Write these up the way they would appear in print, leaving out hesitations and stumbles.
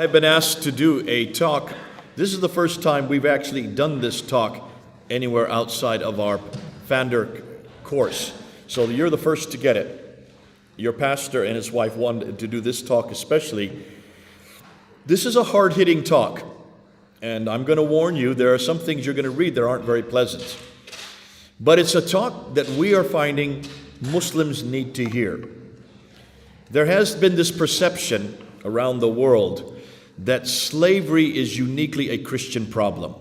I have been asked to do a talk. This is the first time we've actually done this talk anywhere outside of our Fander course. So you're the first to get it. Your pastor and his wife wanted to do this talk especially. This is a hard-hitting talk, and I'm going to warn you, there are some things you're going to read that aren't very pleasant. But it's a talk that we are finding Muslims need to hear. There has been this perception around the world that slavery is uniquely a Christian problem,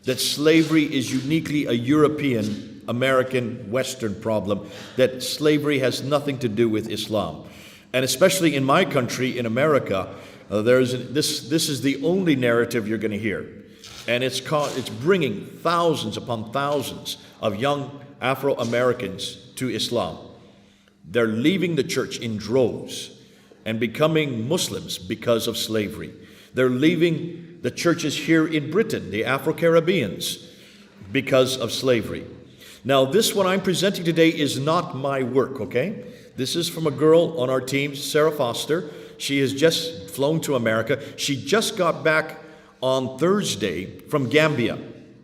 that slavery is uniquely a European, American, Western problem, that slavery has nothing to do with Islam. And especially in my country, in America, this is the only narrative you're going to hear. And it's bringing thousands upon thousands of young Afro-Americans to Islam. They're leaving the church in droves and becoming Muslims because of slavery. They're leaving the churches here in Britain, the Afro-Caribbeans, because of slavery. Now, this one I'm presenting today is not my work, okay? This is from a girl on our team, Sarah Foster. She has just flown to America. She just got back on Thursday from Gambia.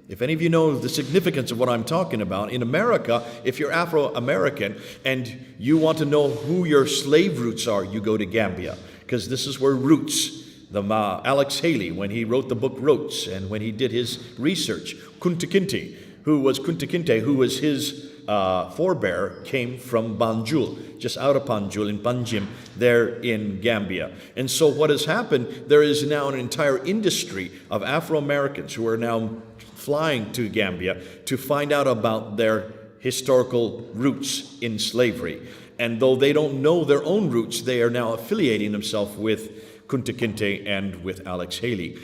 If any of you know the significance of what I'm talking about, in America, if you're Afro-American and you want to know who your slave roots are, you go to Gambia, because this is where Roots, Alex Haley, when he wrote the book Roots, and when he did his research, Kunta Kinte, who was his forebear, came from Banjul, just out of Banjul, in Banjim, there in Gambia. And so what has happened, there is now an entire industry of Afro-Americans who are now flying to Gambia to find out about their historical roots in slavery. And though they don't know their own roots, they are now affiliating themselves with Kunta Kinte and with Alex Haley.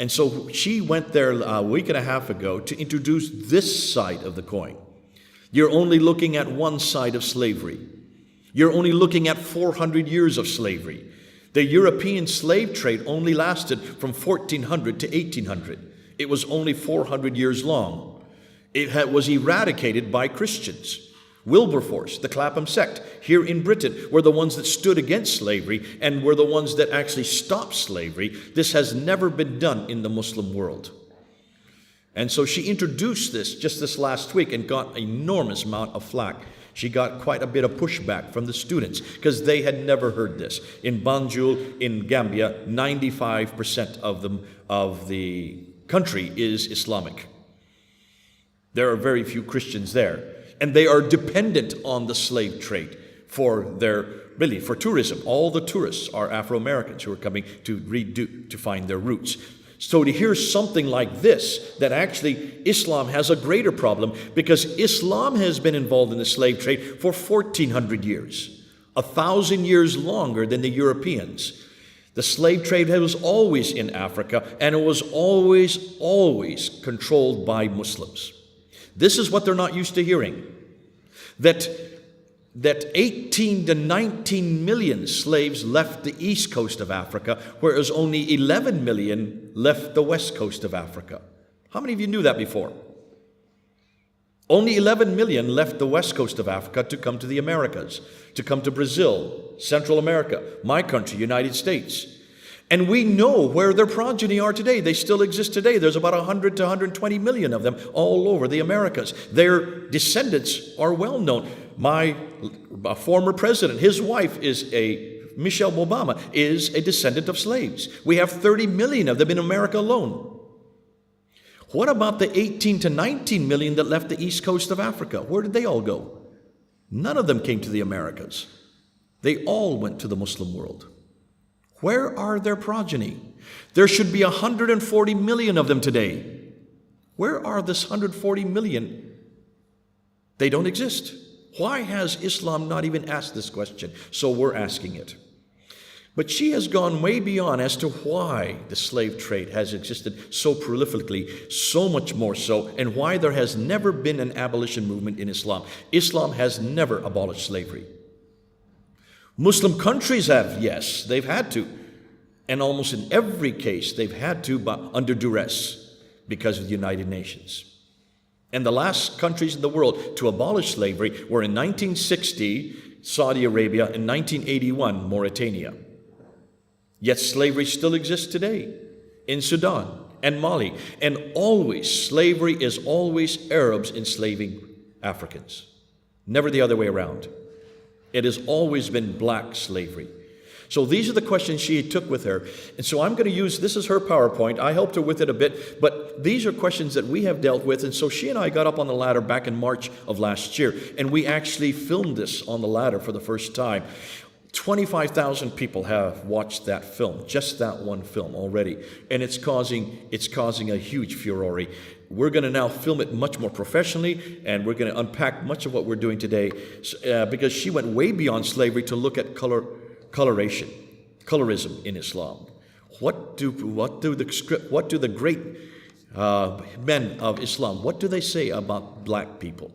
And so she went there a week and a half ago to introduce this side of the coin. You're only looking at one side of slavery. You're only looking at 400 years of slavery. The European slave trade only lasted from 1400 to 1800. It was only 400 years long. It was eradicated by Christians. Wilberforce, the Clapham sect, here in Britain, were the ones that stood against slavery and were the ones that actually stopped slavery. This has never been done in the Muslim world. And so she introduced this just this last week and got an enormous amount of flack. She got quite a bit of pushback from the students because they had never heard this. In Banjul, in Gambia, 95% of the country is Islamic. There are very few Christians there, and they are dependent on the slave trade for tourism. All the tourists are Afro-Americans who are coming to find their roots. So to hear something like this, that actually Islam has a greater problem, because Islam has been involved in the slave trade for 1400 years, 1,000 years longer than the Europeans. The slave trade was always in Africa, and it was always controlled by Muslims. This is what they're not used to hearing. That 18 to 19 million slaves left the east coast of Africa, whereas only 11 million left the west coast of Africa. How many of you knew that before? Only 11 million left the west coast of Africa to come to the Americas, to come to Brazil, Central America, my country, United States. And we know where their progeny are today. They still exist today. There's about 100 to 120 million of them all over the Americas. Their descendants are well known. My former president, his wife Michelle Obama, is a descendant of slaves. We have 30 million of them in America alone. What about the 18 to 19 million that left the east coast of Africa? Where did they all go? None of them came to the Americas. They all went to the Muslim world. Where are their progeny? There should be 140 million of them today. Where are this 140 million? They don't exist. Why has Islam not even asked this question? So we're asking it. But she has gone way beyond as to why the slave trade has existed so prolifically, so much more so, and why there has never been an abolition movement in Islam. Islam has never abolished slavery. Muslim countries have, yes, they've had to. And almost in every case, they've had to, but under duress because of the United Nations. And the last countries in the world to abolish slavery were in 1960, Saudi Arabia, and 1981, Mauritania. Yet slavery still exists today in Sudan and Mali. And always, slavery is always Arabs enslaving Africans. Never the other way around. It has always been black slavery. So these are the questions she took with her. And so I'm going to use, this is her PowerPoint. I helped her with it a bit, but these are questions that we have dealt with. And so she and I got up on the ladder back in March of last year, and we actually filmed this on the ladder for the first time. 25,000 people have watched that film, just that one film already. And it's causing a huge furore. We're going to now film it much more professionally, and we're going to unpack much of what we're doing today, because she went way beyond slavery to look at colorism in Islam. What do the great men of Islam, what do they say about black people?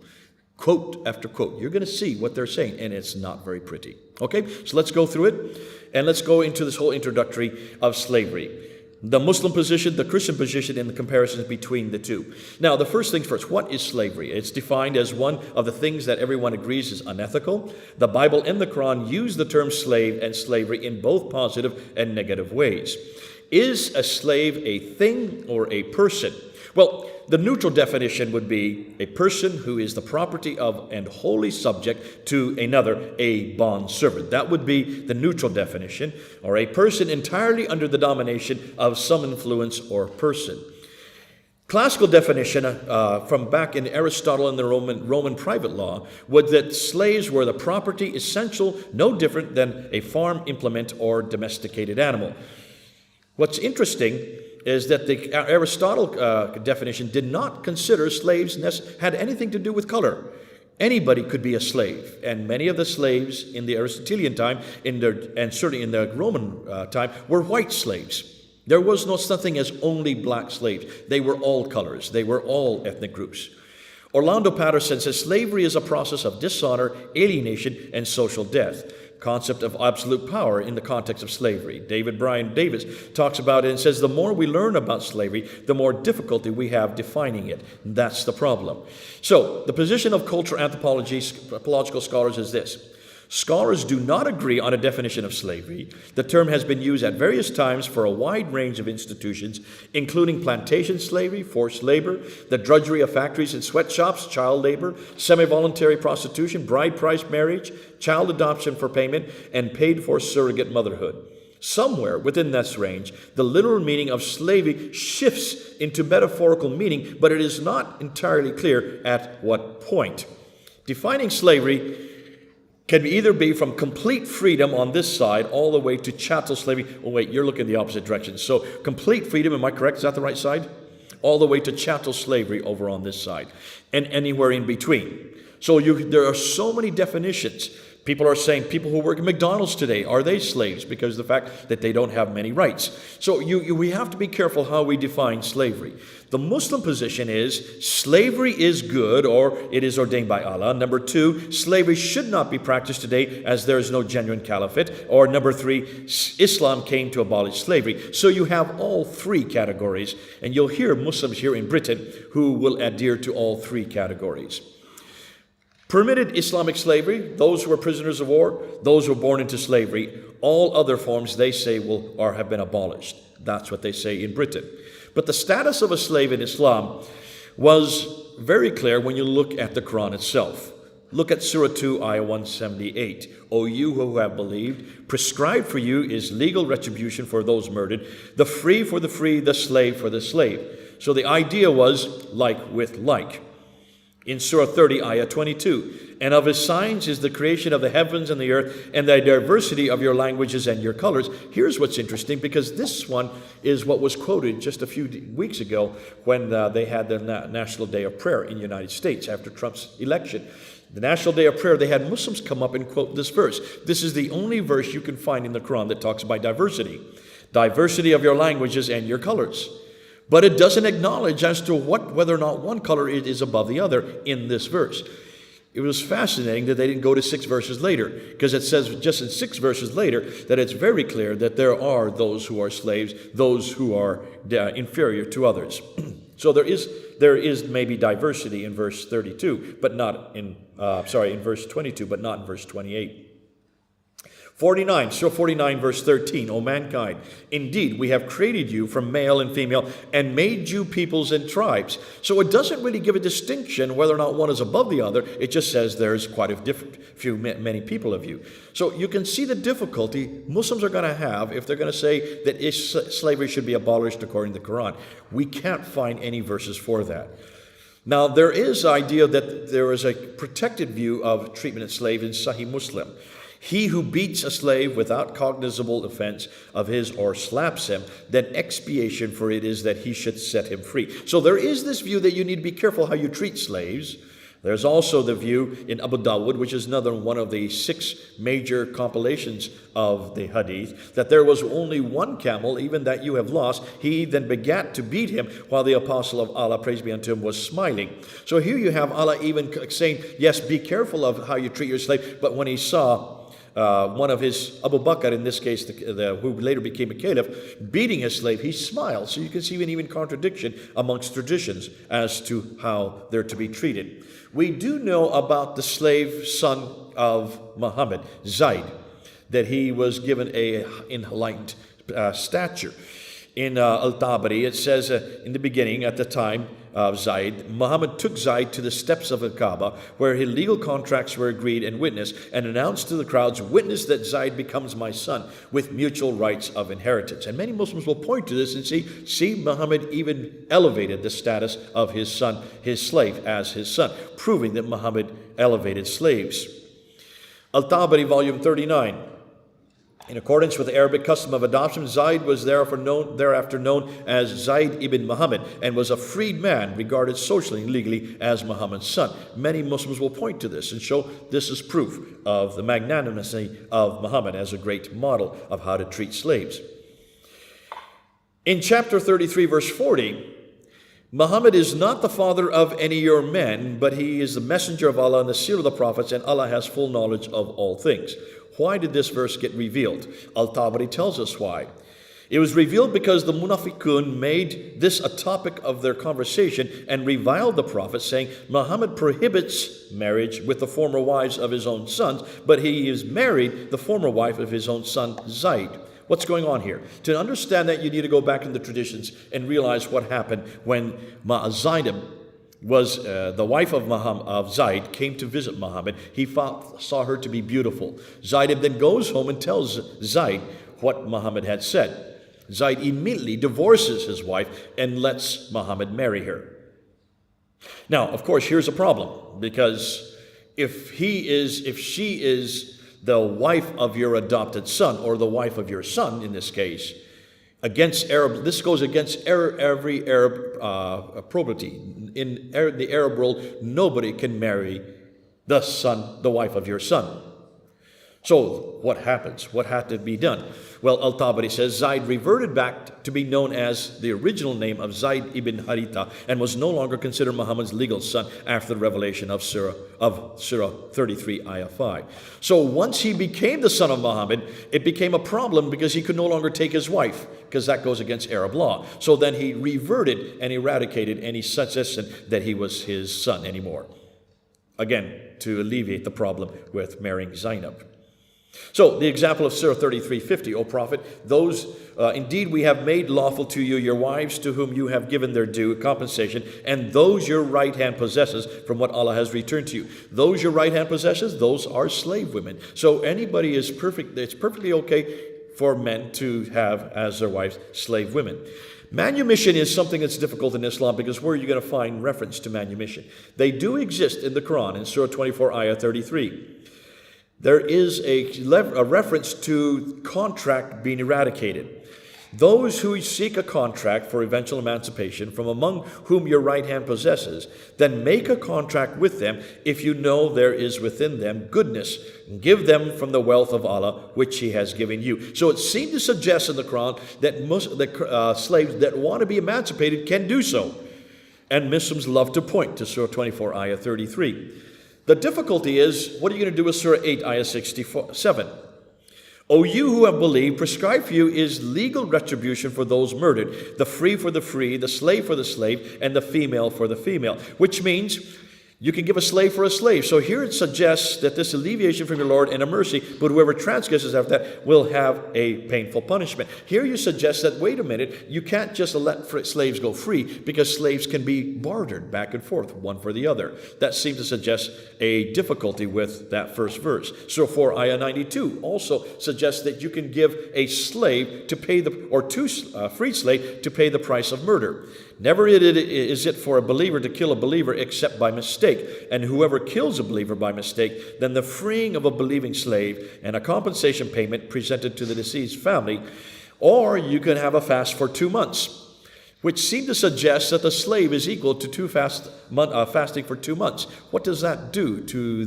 Quote after quote. You're going to see what they're saying, and it's not very pretty. Okay, so let's go through it, and let's go into this whole introductory of slavery. The Muslim position, the Christian position, and the comparisons between the two. Now, the first things first, what is slavery? It's defined as one of the things that everyone agrees is unethical. The Bible and the Quran use the term slave and slavery in both positive and negative ways. Is a slave a thing or a person? Well, the neutral definition would be a person who is the property of and wholly subject to another, a bondservant. That would be the neutral definition, or a person entirely under the domination of some influence or person. Classical definition from back in Aristotle and the Roman private law was that slaves were the property essential, no different than a farm implement or domesticated animal. What's interesting is that the Aristotle definition did not consider slaves had anything to do with color. Anybody could be a slave, and many of the slaves in the Aristotelian time, and certainly in the Roman time, were white slaves. There was no such thing as only black slaves. They were all colors. They were all ethnic groups. Orlando Patterson says slavery is a process of dishonor, alienation, and social death. Concept of absolute power in the context of slavery. David Bryan Davis talks about it and says the more we learn about slavery, the more difficulty we have defining it. That's the problem. So the position of cultural anthropological scholars is this. Scholars do not agree on a definition of slavery. The term has been used at various times for a wide range of institutions, including plantation slavery, forced labor, the drudgery of factories and sweatshops, child labor, semi-voluntary prostitution, bride price marriage, child adoption for payment, and paid-for surrogate motherhood. Somewhere within this range, the literal meaning of slavery shifts into metaphorical meaning, but it is not entirely clear at what point. Defining slavery can either be from complete freedom on this side all the way to chattel slavery. Oh, wait, you're looking the opposite direction. So complete freedom, am I correct? Is that the right side? All the way to chattel slavery over on this side, and anywhere in between. So there are so many definitions. People are saying people who work at McDonald's today, are they slaves? Because of the fact that they don't have many rights. So we have to be careful how we define slavery. The Muslim position is slavery is good, or it is ordained by Allah. Number two, slavery should not be practiced today as there is no genuine caliphate. Or number three, Islam came to abolish slavery. So you have all three categories, and you'll hear Muslims here in Britain who will adhere to all three categories. Permitted Islamic slavery, those who are prisoners of war, those who were born into slavery, all other forms they say have been abolished. That's what they say in Britain. But the status of a slave in Islam was very clear when you look at the Quran itself. Look at Surah 2, Ayah 178. O you who have believed, prescribed for you is legal retribution for those murdered, the free for the free, the slave for the slave. So the idea was like with like. In Surah 30, Ayah 22, and of his signs is the creation of the heavens and the earth and the diversity of your languages and your colors. Here's what's interesting, because this one is what was quoted just a few weeks ago when they had their National Day of Prayer in the United States after Trump's election. The National Day of Prayer, they had Muslims come up and quote this verse. This is the only verse you can find in the Quran that talks about diversity. Diversity of your languages and your colors. But it doesn't acknowledge as to whether or not one color is above the other in this verse. It was fascinating that they didn't go to 6 verses later, because it says just in 6 verses later that it's very clear that there are those who are slaves, those who are inferior to others. So there is maybe diversity in verse 32, but not in verse 22, but not in verse 28. 49, Surah 49, verse 13, O mankind, indeed, we have created you from male and female and made you peoples and tribes. So it doesn't really give a distinction whether or not one is above the other. It just says there's quite many people of you. So you can see the difficulty Muslims are going to have if they're going to say that slavery should be abolished according to the Quran. We can't find any verses for that. Now, there is the idea that there is a protected view of treatment of slave in Sahih Muslim. He who beats a slave without cognizable offense of his or slaps him, then expiation for it is that he should set him free. So there is this view that you need to be careful how you treat slaves. There's also the view in Abu Dawud, which is another one of the 6 major compilations of the hadith, that there was only one camel, even that you have lost. He then begat to beat him while the apostle of Allah, praise be unto him, was smiling. So here you have Allah even saying, yes, be careful of how you treat your slave. But when he saw one of his, Abu Bakr in this case, who later became a caliph, beating his slave, he smiled. So you can see an even contradiction amongst traditions as to how they're to be treated. We do know about the slave son of Muhammad, Zayd, that he was given a enlightened stature. In Al-Tabari, it says in the beginning, at the time of Zayd, Muhammad took Zayd to the steps of the Kaaba, where his legal contracts were agreed and witnessed, and announced to the crowds, witness that Zayd becomes my son, with mutual rights of inheritance. And many Muslims will point to this and see Muhammad even elevated the status of his son, his slave, as his son, proving that Muhammad elevated slaves. Al-Tabari, volume 39. In accordance with the Arabic custom of adoption, Zayd was thereafter known as Zayd ibn Muhammad and was a freed man, regarded socially and legally as Muhammad's son. Many Muslims will point to this and show this is proof of the magnanimity of Muhammad as a great model of how to treat slaves. In chapter 33, verse 40, Muhammad is not the father of any of your men, but he is the messenger of Allah and the seal of the prophets, and Allah has full knowledge of all things. Why did this verse get revealed? Al-Tabari tells us why. It was revealed because the Munafiqun made this a topic of their conversation and reviled the Prophet, saying, Muhammad prohibits marriage with the former wives of his own sons, but he is married the former wife of his own son, Zayd. What's going on here? To understand that, you need to go back in the traditions and realize what happened when Zaynab was the wife of Zayd, came to visit Muhammad. He saw her to be beautiful. Zayd then goes home and tells Zayd what Muhammad had said. Zayd immediately divorces his wife and lets Muhammad marry her. Now, of course, here's a problem, because if she is the wife of your adopted son, or the wife of your son in this case, this goes against every Arab probity. In the Arab world, nobody can marry the wife of your son. So what happens? What had to be done? Well, Al-Tabari says Zayd reverted back to be known as the original name of Zayd ibn Haritha and was no longer considered Muhammad's legal son after the revelation of Surah 33, Ayah 5. So once he became the son of Muhammad, it became a problem because he could no longer take his wife, because that goes against Arab law. So then he reverted and eradicated any suggestion that he was his son anymore. Again, to alleviate the problem with marrying Zainab. So the example of Surah 33:50, O Prophet, those indeed we have made lawful to you your wives to whom you have given their due compensation, and those your right hand possesses from what Allah has returned to you. Those your right hand possesses, those are slave women. So anybody is perfect. It's perfectly okay for men to have as their wives slave women. Manumission is something that's difficult in Islam, because where are you going to find reference to manumission? They do exist in the Quran in Surah 24, Ayah 33. There is a reference to contract being eradicated. Those who seek a contract for eventual emancipation from among whom your right hand possesses, then make a contract with them if you know there is within them goodness. And give them from the wealth of Allah, which He has given you. So it seemed to suggest in the Quran that slaves that want to be emancipated can do so. And Muslims love to point to Surah 24, Ayah 33. The difficulty is, what are you going to do with Surah 8, Ayah 67? O you who have believed, prescribed for you is legal retribution for those murdered, the free for the free, the slave for the slave, and the female for the female. Which means You can give a slave for a slave. So here it suggests that this alleviation from your Lord and a mercy, but whoever transgresses after that will have a painful punishment. Here you suggest that, wait a minute, you can't just let slaves go free, because slaves can be bartered back and forth, one for the other. That seems to suggest a difficulty with that first verse. So for Ayah 92 also suggests that you can give a slave to pay or two freed slave to pay the price of murder. Never is it for a believer to kill a believer except by mistake. And whoever kills a believer by mistake, then the freeing of a believing slave and a compensation payment presented to the deceased family. Or you can have a fast for 2 months, which seem to suggest that the slave is equal to fasting for 2 months. What does that do to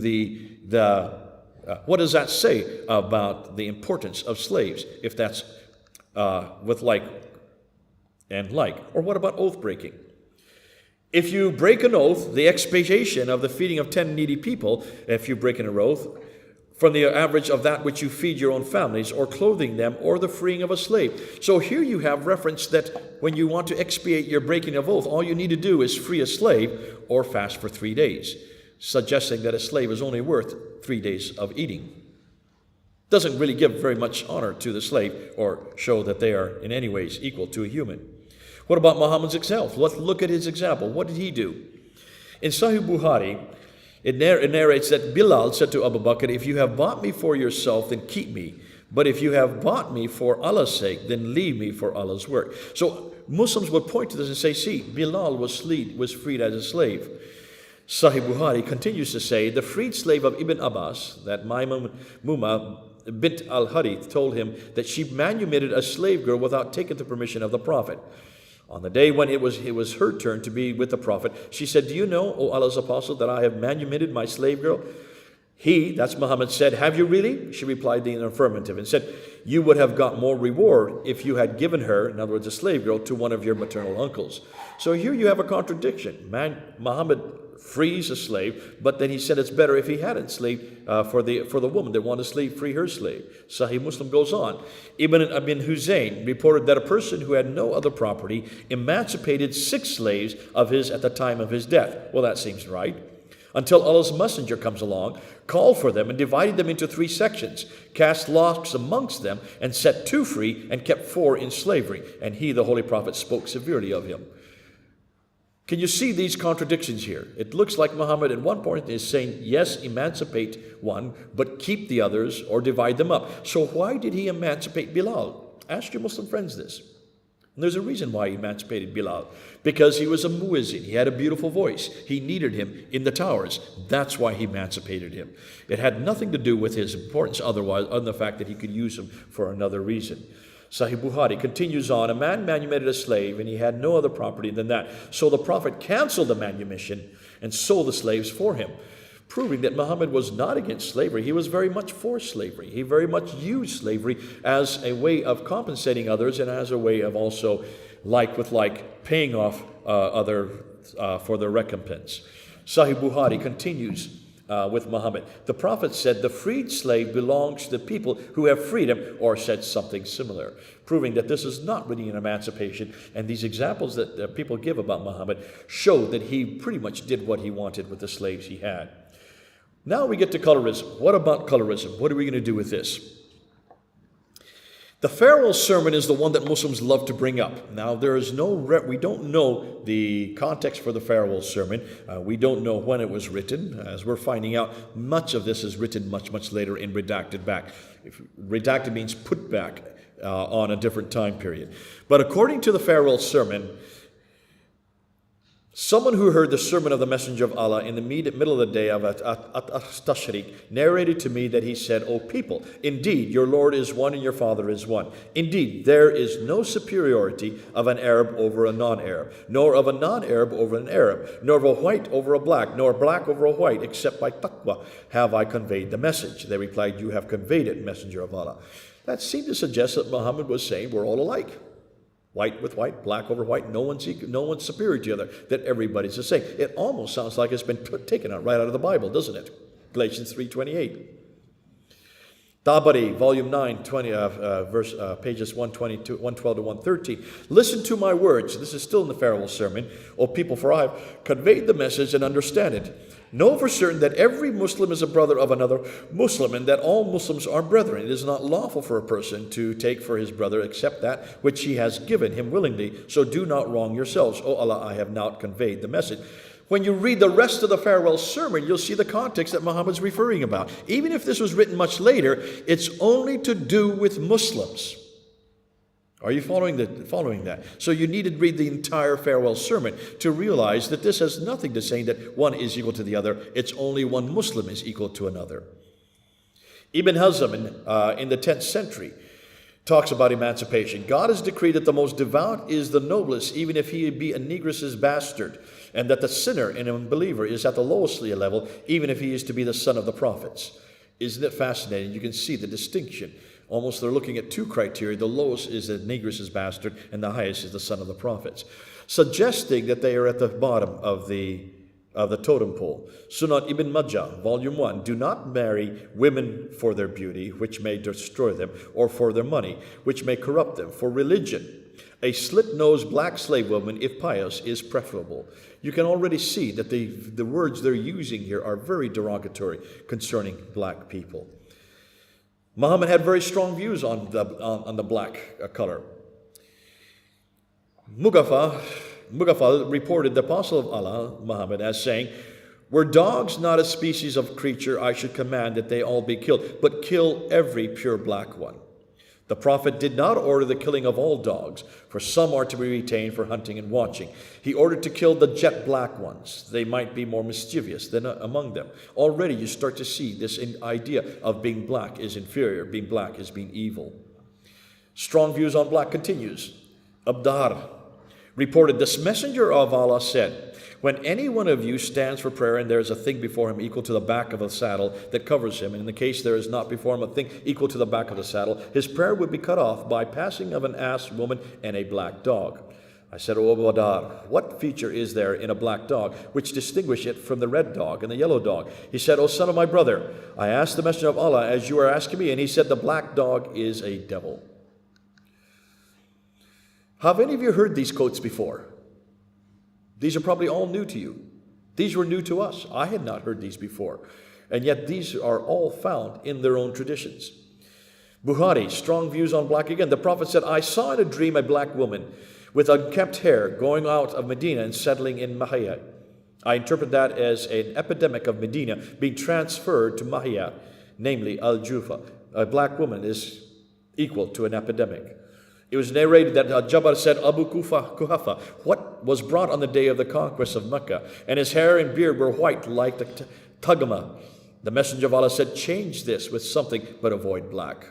what does that say about the importance of slaves, if that's with like and like? Or what about oath breaking? If you break an oath, the expiation of the feeding of 10 needy people, if you break an oath, from the average of that which you feed your own families, or clothing them, or the freeing of a slave. So here you have reference that when you want to expiate your breaking of oath, all you need to do is free a slave or fast for 3 days, suggesting that a slave is only worth 3 days of eating. Doesn't really give very much honor to the slave or show that they are in any ways equal to a human. What about Muhammad's example? Let's look at his example. What did he do? In Sahih Bukhari, it narrates that Bilal said to Abu Bakr, if you have bought me for yourself, then keep me. But if you have bought me for Allah's sake, then leave me for Allah's work. So Muslims would point to this and say, see, Bilal was freed as a slave. Sahih Bukhari continues to say, the freed slave of Ibn Abbas, that Maymuna bint al-Harith, told him that she manumitted a slave girl without taking the permission of the Prophet. On the day when it was her turn to be with the Prophet, she said, do you know, O Allah's apostle, that I have manumitted my slave girl? He, that's Muhammad, said, have you really? She replied in the affirmative and said, you would have got more reward if you had given her, in other words, a slave girl, to one of your maternal uncles. So here you have a contradiction. Muhammad frees a slave, but then he said it's better if he hadn't slave for the woman that wanted to free her slave. Sahih Muslim goes on. Ibn Huzayn reported that a person who had no other property emancipated 6 slaves of his at the time of his death. Well, that seems right. Until Allah's messenger comes along, called for them and divided them into 3 sections, cast lots amongst them, and set 2 free and kept 4 in slavery. And he, the Holy Prophet, spoke severely of him. Can you see these contradictions here? It looks like Muhammad at one point is saying, yes, emancipate one, but keep the others or divide them up. So why did he emancipate Bilal? Ask your Muslim friends this. And there's a reason why he emancipated Bilal. Because he was a muezzin. He had a beautiful voice. He needed him in the towers. That's why he emancipated him. It had nothing to do with his importance otherwise, other than the fact that he could use him for another reason. Sahih Bukhari continues on, a man manumitted a slave, and he had no other property than that. So the Prophet canceled the manumission and sold the slaves for him, proving that Muhammad was not against slavery. He was very much for slavery. He very much used slavery as a way of compensating others and as a way of also, like with like, paying off for their recompense. Sahih Bukhari continues with Muhammad. The Prophet said the freed slave belongs to the people who have freed him, or said something similar, proving that this is not really an emancipation. And these examples that people give about Muhammad show that he pretty much did what he wanted with the slaves he had. Now we get to colorism. What about colorism? What are we going to do with this? The farewell sermon is the one that Muslims love to bring up. Now, there is we don't know the context for the farewell sermon. We don't know when it was written. As we're finding out, much of this is written much, much later in redacted back. Redacted means put back on a different time period. But according to the farewell sermon, someone who heard the sermon of the Messenger of Allah in the middle of the day of At-Tashriq narrated to me that he said, O people, indeed, your Lord is one and your Father is one. Indeed, there is no superiority of an Arab over a non-Arab, nor of a non-Arab over an Arab, nor of a white over a black, nor black over a white, except by taqwa have I conveyed the message. They replied, you have conveyed it, Messenger of Allah. That seemed to suggest that Muhammad was saying we're all alike. White with white, black over white, no one's superior to the other, that everybody's the same. It almost sounds like it's been taken out right out of the Bible, doesn't it? Galatians 3:28. Tabari, volume 9, pages 112 to 113. Listen to my words. This is still in the farewell sermon. O people, for I have conveyed the message and understand it. Know for certain that every Muslim is a brother of another Muslim, and that all Muslims are brethren. It is not lawful for a person to take for his brother except that which he has given him willingly. So do not wrong yourselves. O Allah, I have now conveyed the message. When you read the rest of the farewell sermon, you'll see the context that Muhammad's referring about. Even if this was written much later, it's only to do with Muslims. Are you following that? So you need to read the entire farewell sermon to realize that this has nothing to say that one is equal to the other. It's only one Muslim is equal to another. Ibn Hazm in the 10th century talks about emancipation. God has decreed that the most devout is the noblest, even if he be a negress's bastard, and that the sinner and unbeliever is at the lowest level, even if he is to be the son of the prophets. Isn't it fascinating? You can see the distinction. Almost they're looking at two criteria. The lowest is the negress's bastard, and the highest is the son of the prophets, suggesting that they are at the bottom of the totem pole. Sunan Ibn Majah, volume 1, do not marry women for their beauty, which may destroy them, or for their money, which may corrupt them. For religion, a slit-nosed black slave woman, if pious, is preferable. You can already see that the words they're using here are very derogatory concerning black people. Muhammad had very strong views on the black color. Mughafal reported the apostle of Allah, Muhammad, as saying, were dogs not a species of creature, I should command that they all be killed, but kill every pure black one. The Prophet did not order the killing of all dogs, for some are to be retained for hunting and watching. He ordered to kill the jet black ones. They might be more mischievous than among them. Already you start to see this idea of being black is inferior, being black is being evil. Strong views on black continues. Abdar reported, this messenger of Allah said, when any one of you stands for prayer and there is a thing before him equal to the back of a saddle that covers him, and in the case there is not before him a thing equal to the back of the saddle, his prayer would be cut off by passing of an ass woman and a black dog. I said, O Abu Adar, what feature is there in a black dog which distinguish it from the red dog and the yellow dog? He said, O son of my brother, I asked the messenger of Allah as you are asking me, and he said, the black dog is a devil. Have any of you heard these quotes before? These are probably all new to you. These were new to us. I had not heard these before. And yet these are all found in their own traditions. Bukhari, strong views on black again. The Prophet said, I saw in a dream a black woman with unkempt hair going out of Medina and settling in Mahia. I interpret that as an epidemic of Medina being transferred to Mahia, namely Al-Jufa. A black woman is equal to an epidemic. It was narrated that Jabir said, Abu Kuhafa, what was brought on the day of the conquest of Mecca, and his hair and beard were white like the Tagama. The messenger of Allah said, change this with something, but avoid black.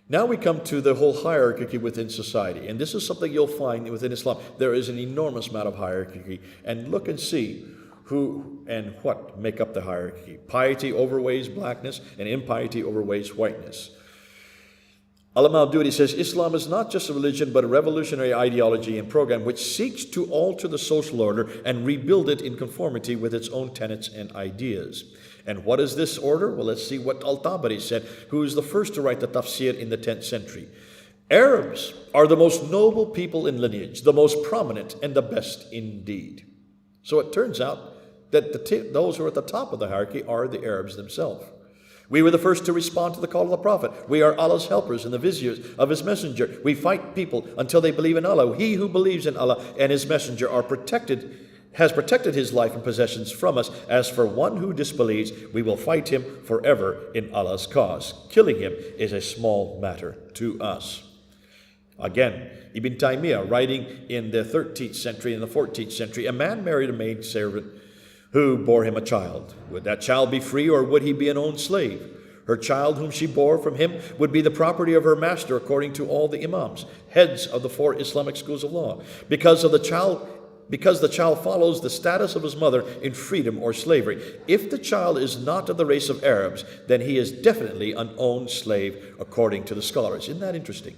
Now we come to the whole hierarchy within society, and this is something you'll find within Islam. There is an enormous amount of hierarchy, and look and see who and what make up the hierarchy. Piety overweighs blackness, and impiety overweighs whiteness. Alam al-Dudi says, Islam is not just a religion, but a revolutionary ideology and program which seeks to alter the social order and rebuild it in conformity with its own tenets and ideas. And what is this order? Well, let's see what Al-Tabari said, who is the first to write the tafsir in the 10th century. Arabs are the most noble people in lineage, the most prominent and the best indeed. So it turns out that those who are at the top of the hierarchy are the Arabs themselves. We were the first to respond to the call of the Prophet. We are Allah's helpers and the viziers of His messenger. We fight people until they believe in Allah. He who believes in Allah and His messenger has protected his life and possessions from us. As for one who disbelieves, we will fight him forever in Allah's cause. Killing him is a small matter to us. Again, Ibn Taymiyyah, writing in the 13th century and the 14th century, a man married a maidservant who bore him a child. Would that child be free, or would he be an owned slave? Her child, whom she bore from him, would be the property of her master, according to all the imams, heads of the 4 Islamic schools of law, because the child follows the status of his mother in freedom or slavery. If the child is not of the race of Arabs, then he is definitely an owned slave, according to the scholars. Isn't that interesting?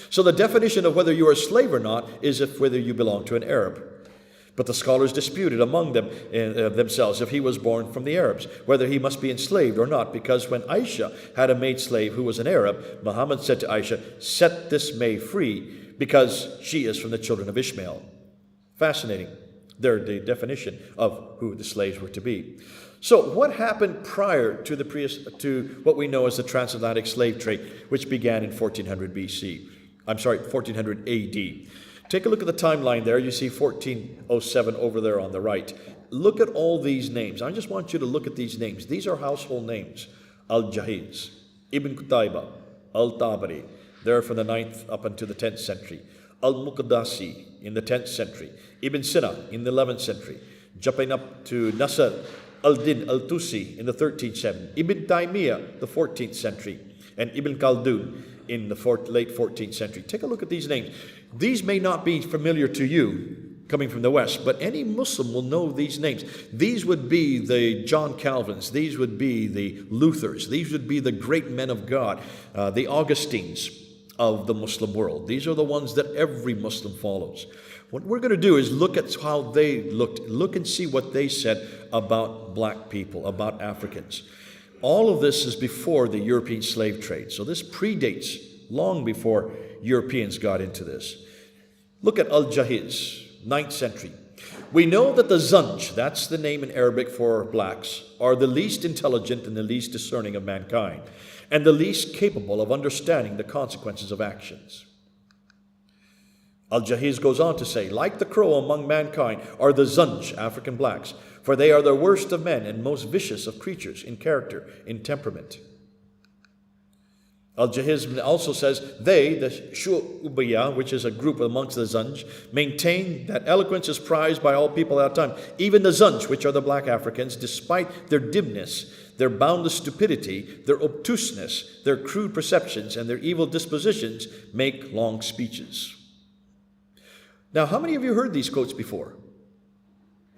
So the definition of whether you are a slave or not is whether you belong to an Arab. But the scholars disputed among themselves if he was born from the Arabs, whether he must be enslaved or not, because when Aisha had a maid slave who was an Arab, Muhammad said to Aisha, "Set this maid free, because she is from the children of Ishmael." Fascinating. They're the definition of who the slaves were to be. So what happened prior to what we know as the transatlantic slave trade, which began in 1400 BC? 1400 AD. Take a look at the timeline there. You see 1407 over there on the right. Look at all these names. I just want you to look at these names. These are household names. Al-Jahiz, Ibn Qutayba, Al-Tabari. They're from the 9th up until the 10th century. Al-Muqaddasi in the 10th century. Ibn Sina in the 11th century. Jumping up to Nasr al-Din al-Tusi in the 13th century. Ibn Taymiyyah, the 14th century. And Ibn Khaldun in the late 14th century. Take a look at these names. These may not be familiar to you coming from the West, but any Muslim will know these names. These would be the John Calvins. These would be the Luthers. These would be the great men of God, the Augustines of the Muslim world. These are the ones that every Muslim follows. What we're going to do is look at how they look and see what they said about black people, about Africans. All of this is before the European slave trade. So this predates long before Europeans got into this. Look at Al-Jahiz, 9th century. We know that the Zanj, that's the name in Arabic for blacks, are the least intelligent and the least discerning of mankind, and the least capable of understanding the consequences of actions. Al-Jahiz goes on to say, like the crow among mankind are the Zanj, African blacks, for they are the worst of men and most vicious of creatures in character, in temperament. Al-Jahiz also says, they, the Shu'ubiyah, which is a group amongst the Zanj, maintain that eloquence is prized by all people at that time. Even the Zanj, which are the black Africans, despite their dimness, their boundless stupidity, their obtuseness, their crude perceptions, and their evil dispositions, make long speeches. Now, how many of you heard these quotes before?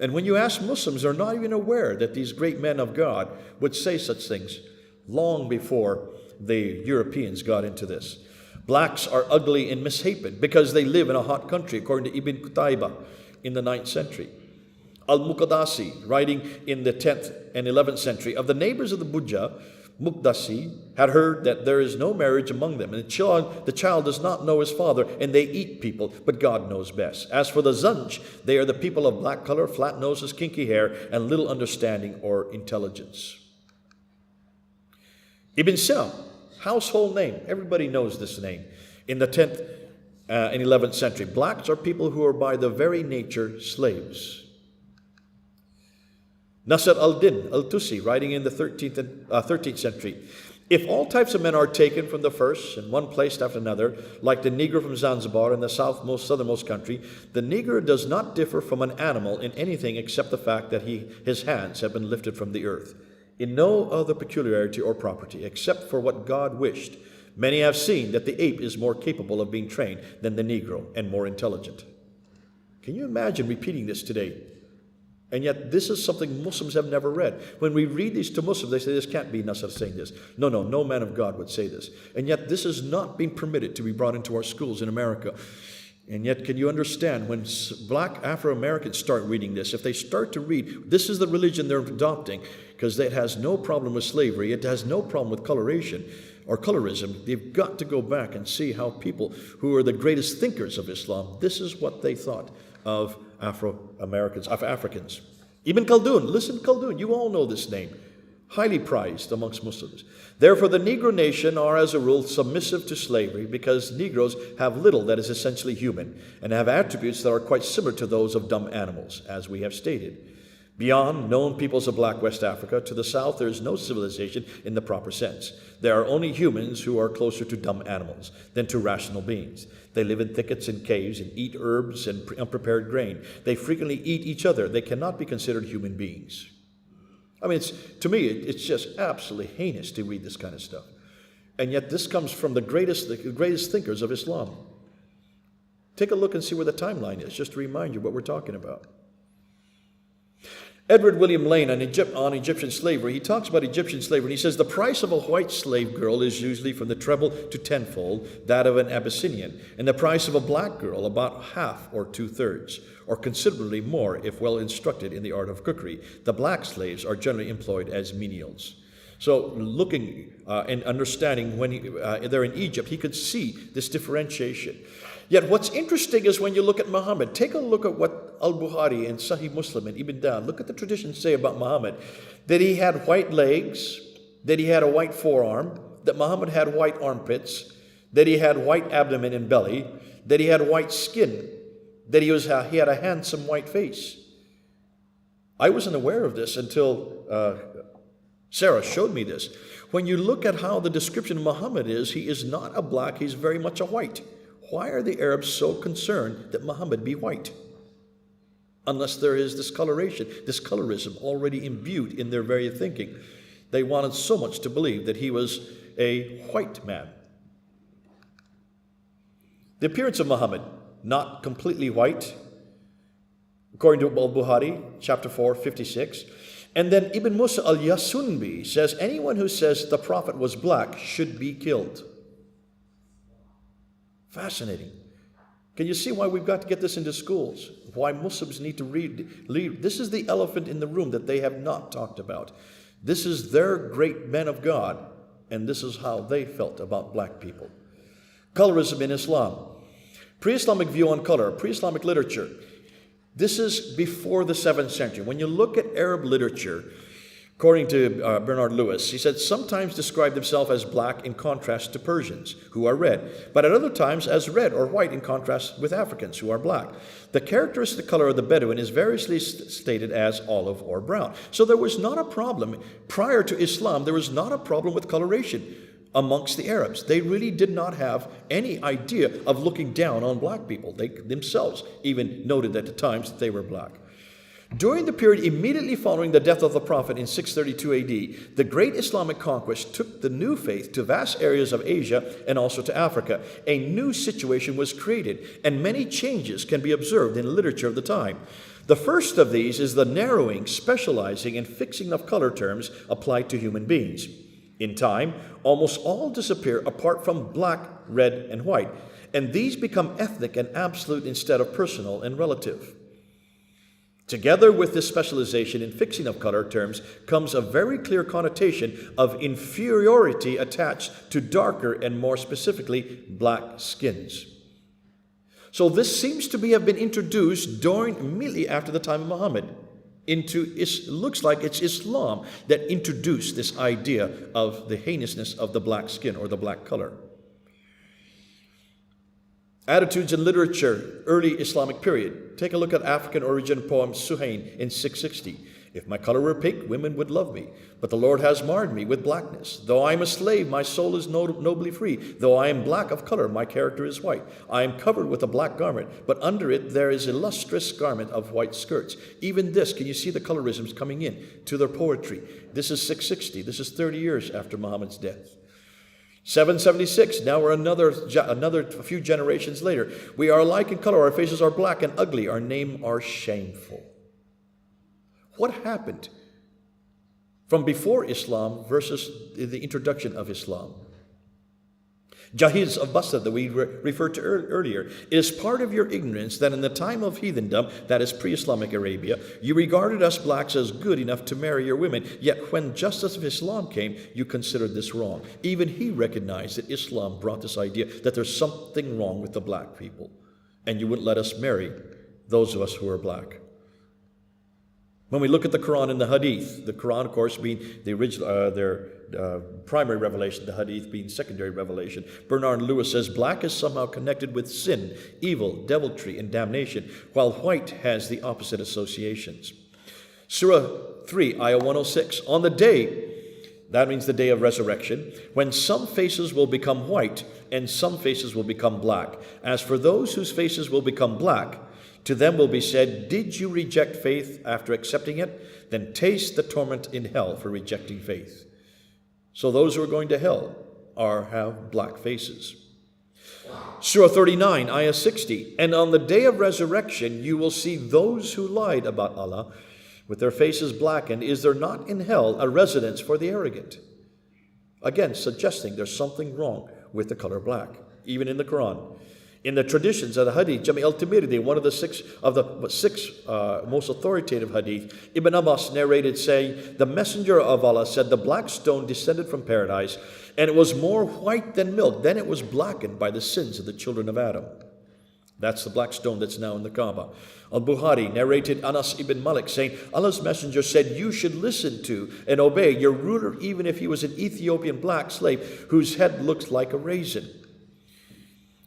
And when you ask Muslims, they're not even aware that these great men of God would say such things long before the Europeans got into this. Blacks are ugly and misshapen because they live in a hot country, according to Ibn Qutayba in the 9th century. Al-Muqaddasi, writing in the 10th and 11th century, of the neighbors of the Buja, Muqdasi had heard that there is no marriage among them, and the child does not know his father, and they eat people, but God knows best. As for the Zanj, they are the people of black color, flat noses, kinky hair, and little understanding or intelligence. Ibn Sina, household name. Everybody knows this name. In the 10th and 11th century, blacks are people who are by the very nature slaves. Nasr al-Din al-Tusi, writing in the 13th century, if all types of men are taken from the first and one placed after another, like the Negro from Zanzibar in the southernmost country, the Negro does not differ from an animal in anything except the fact that his hands have been lifted from the earth, in no other peculiarity or property, except for what God wished. Many have seen that the ape is more capable of being trained than the Negro and more intelligent. Can you imagine repeating this today? And yet this is something Muslims have never read. When we read these to Muslims, they say, this can't be Nasr saying this. No man of God would say this. And yet this is not being permitted to be brought into our schools in America. And yet, can you understand, when black Afro-Americans start reading this, if they start to read, this is the religion they're adopting, because it has no problem with slavery, it has no problem with coloration or colorism. They've got to go back and see how people who are the greatest thinkers of Islam, this is what they thought of Afro-Americans, of Africans. Ibn Khaldun, listen, Khaldun, you all know this name. Highly prized amongst Muslims. Therefore, the Negro nation are, as a rule, submissive to slavery because Negroes have little that is essentially human and have attributes that are quite similar to those of dumb animals, as we have stated. Beyond known peoples of black West Africa, to the south, there is no civilization in the proper sense. There are only humans who are closer to dumb animals than to rational beings. They live in thickets and caves and eat herbs and unprepared grain. They frequently eat each other. They cannot be considered human beings. I mean, to me, it's just absolutely heinous to read this kind of stuff. And yet this comes from the greatest thinkers of Islam. Take a look and see where the timeline is, just to remind you what we're talking about. Edward William Lane on Egyptian slavery, he talks about Egyptian slavery, and he says the price of a white slave girl is usually from the treble to tenfold that of an Abyssinian, and the price of a black girl about half or two-thirds, or considerably more if well instructed in the art of cookery. The black slaves are generally employed as menials. So looking and understanding when they're in Egypt, he could see this differentiation. Yet what's interesting is when you look at Muhammad, take a look at what Al-Bukhari and Sahih Muslim and Ibn Dan, look at the traditions say about Muhammad, that he had white legs, that he had a white forearm, that Muhammad had white armpits, that he had white abdomen and belly, that he had white skin, that he had a handsome white face. I wasn't aware of this until Sarah showed me this. When you look at how the description of Muhammad is, he is not a black, he's very much a white. Why are the Arabs so concerned that Muhammad be white? Unless there is this coloration, this colorism already imbued in their very thinking. They wanted so much to believe that he was a white man. The appearance of Muhammad, not completely white, according to Al-Bukhari, chapter 4, 56. And then Ibn Musa al-Yasunbi says, anyone who says the Prophet was black should be killed. Fascinating. Can you see why we've got to get this into schools? Why Muslims need to read. This is the elephant in the room that they have not talked about. This is their great men of God, and this is how they felt about black people. Colorism in Islam. Pre-Islamic view on color, pre-Islamic literature. This is before the 7th century. When you look at Arab literature, according to Bernard Lewis, he said sometimes describe themselves as black in contrast to Persians, who are red, but at other times as red or white in contrast with Africans, who are black. The characteristic color of the Bedouin is variously stated as olive or brown. So there was not a problem. Prior to Islam, there was not a problem with coloration amongst the Arabs. They really did not have any idea of looking down on black people. They themselves even noted at the times that they were black. During the period immediately following the death of the Prophet in 632 AD, the great Islamic conquest took the new faith to vast areas of Asia and also to Africa. A new situation was created, and many changes can be observed in the literature of the time. The first of these is the narrowing, specializing, and fixing of color terms applied to human beings. In time, almost all disappear apart from black, red, and white, and these become ethnic and absolute instead of personal and relative. Together with this specialization in fixing of color terms comes a very clear connotation of inferiority attached to darker and more specifically black skins. So this seems to have been introduced immediately after the time of Muhammad. Looks like it's Islam that introduced this idea of the heinousness of the black skin or the black color. Attitudes in literature, early Islamic period. Take a look at African origin poem Suhain in 660. If my color were pink, women would love me. But the Lord has marred me with blackness. Though I am a slave, my soul is nobly free. Though I am black of color, my character is white. I am covered with a black garment, but under it there is a lustrous garment of white skirts. Even this, can you see the colorisms coming in to their poetry? This is 660. This is 30 years after Muhammad's death. 776, now we're another few generations later. We are alike in color, our faces are black and ugly, our name are shameful. What happened from before Islam versus the introduction of Islam? Jahiz of Basra that we referred to earlier. It is part of your ignorance that in the time of heathendom, that is pre-Islamic Arabia, you regarded us blacks as good enough to marry your women, yet when justice of Islam came, you considered this wrong. Even he recognized that Islam brought this idea that there's something wrong with the black people, and you wouldn't let us marry those of us who are black. When we look at the Quran and the Hadith, the Quran, of course, being the original, their primary revelation, the Hadith being secondary revelation, Bernard Lewis says black is somehow connected with sin, evil, deviltry, and damnation, while white has the opposite associations. Surah 3, Ayah 106, on the day, that means the day of resurrection, when some faces will become white and some faces will become black. As for those whose faces will become black, to them will be said, did you reject faith after accepting it? Then taste the torment in hell for rejecting faith. So those who are going to hell have black faces. Surah 39, Ayah 60, and on the day of resurrection you will see those who lied about Allah with their faces blackened, is there not in hell a residence for the arrogant? Again, suggesting there's something wrong with the color black, even in the Quran. In the traditions of the Hadith, Jami al-Tirmidhi, one of the six most authoritative Hadith, Ibn Abbas narrated saying, the Messenger of Allah said, the black stone descended from paradise, and it was more white than milk. Then it was blackened by the sins of the children of Adam. That's the black stone that's now in the Kaaba. Al-Bukhari narrated Anas ibn Malik saying, Allah's Messenger said, you should listen to and obey your ruler even if he was an Ethiopian black slave whose head looked like a raisin.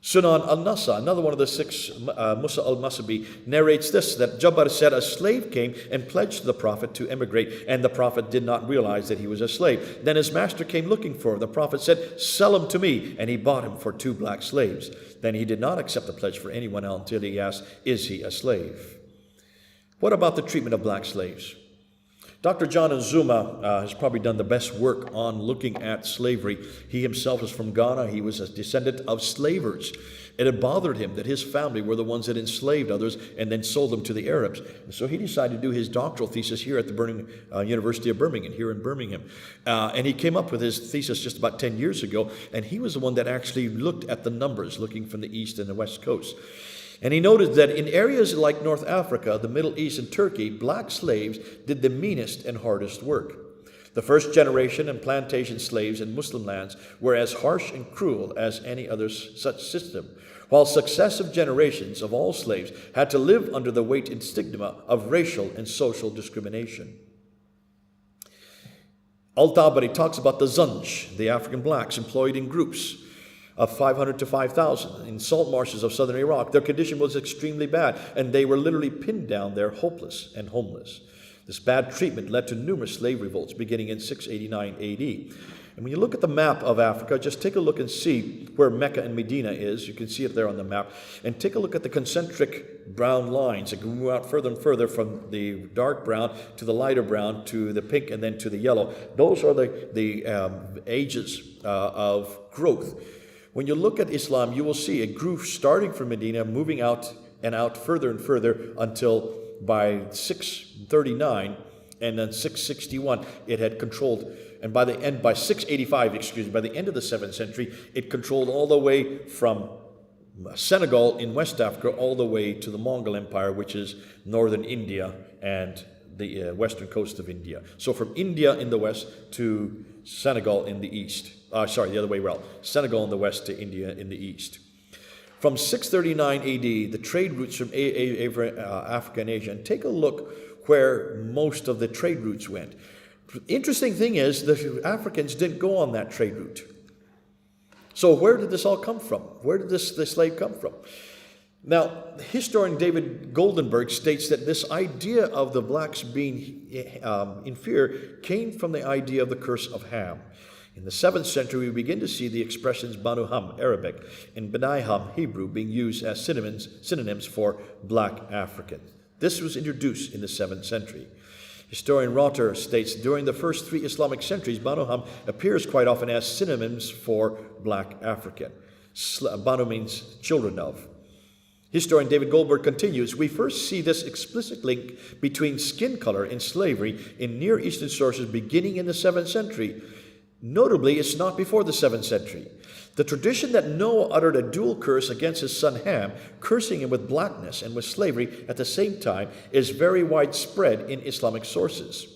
Sunan al-Nasa, another one of the six, Musa al-Masabi, narrates this, that Jabbar said a slave came and pledged the Prophet to emigrate, and the Prophet did not realize that he was a slave. Then his master came looking for him. The Prophet said, sell him to me, and he bought him for 2 black slaves. Then he did not accept the pledge for anyone else until he asked, is he a slave? What about the treatment of black slaves? Dr. John Nzuma has probably done the best work on looking at slavery. He himself is from Ghana. He was a descendant of slavers. It had bothered him that his family were the ones that enslaved others and then sold them to the Arabs. And so he decided to do his doctoral thesis here at the University of Birmingham, here in Birmingham. And he came up with his thesis just about 10 years ago, and he was the one that actually looked at the numbers, looking from the east and the west coast. And he noted that in areas like North Africa, the Middle East, and Turkey, black slaves did the meanest and hardest work. The first generation and plantation slaves in Muslim lands were as harsh and cruel as any other such system, while successive generations of all slaves had to live under the weight and stigma of racial and social discrimination. Al-Tabari talks about the Zanj, the African blacks employed in groups of 500 to 5,000 in salt marshes of southern Iraq. Their condition was extremely bad, and they were literally pinned down there hopeless and homeless. This bad treatment led to numerous slave revolts beginning in 689 AD. And when you look at the map of Africa, just take a look and see where Mecca and Medina is. You can see it there on the map. And take a look at the concentric brown lines that move out further and further from the dark brown to the lighter brown to the pink and then to the yellow. Those are the ages of growth. When you look at Islam, you will see it grew starting from Medina, moving out and out further and further until by 639 and then 661 it had controlled, and by 685, by the end of the 7th century, it controlled all the way from Senegal in West Africa all the way to the Mongol Empire, which is northern India and the western coast of India. So from India in the west to Senegal in the east. The other way around. Senegal in the west to India in the east. From 639 AD, the trade routes from Africa and Asia, and take a look where most of the trade routes went. Interesting thing is, the Africans didn't go on that trade route. So where did this all come from? Where did this slave come from? Now, historian David Goldenberg states that this idea of the blacks being inferior came from the idea of the curse of Ham. In the 7th century, we begin to see the expressions Banu Ham, Arabic, and Bani Ham, Hebrew, being used as synonyms for black African. This was introduced in the 7th century. Historian Rotter states, during the first 3 Islamic centuries, Banu Ham appears quite often as synonyms for black African. Banu means children of. Historian David Goldberg continues, we first see this explicit link between skin color and slavery in Near Eastern sources beginning in the 7th century. Notably, it's not before the 7th century. The tradition that Noah uttered a dual curse against his son Ham, cursing him with blackness and with slavery at the same time, is very widespread in Islamic sources.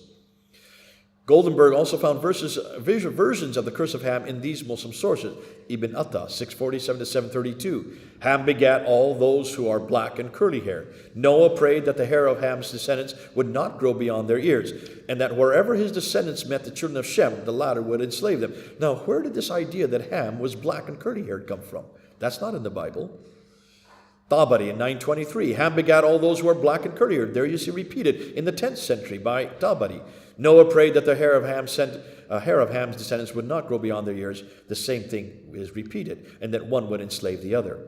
Goldenberg also found versions of the curse of Ham in these Muslim sources. Ibn Atta, 647 to 732. Ham begat all those who are black and curly hair. Noah prayed that the hair of Ham's descendants would not grow beyond their ears, and that wherever his descendants met the children of Shem, the latter would enslave them. Now, where did this idea that Ham was black and curly haired come from? That's not in the Bible. Tabari in 923, Ham begat all those who are black and curly haired. There you see repeated in the 10th century by Tabari. Noah prayed that the hair of Ham's descendants would not grow beyond their ears. The same thing is repeated, and that one would enslave the other.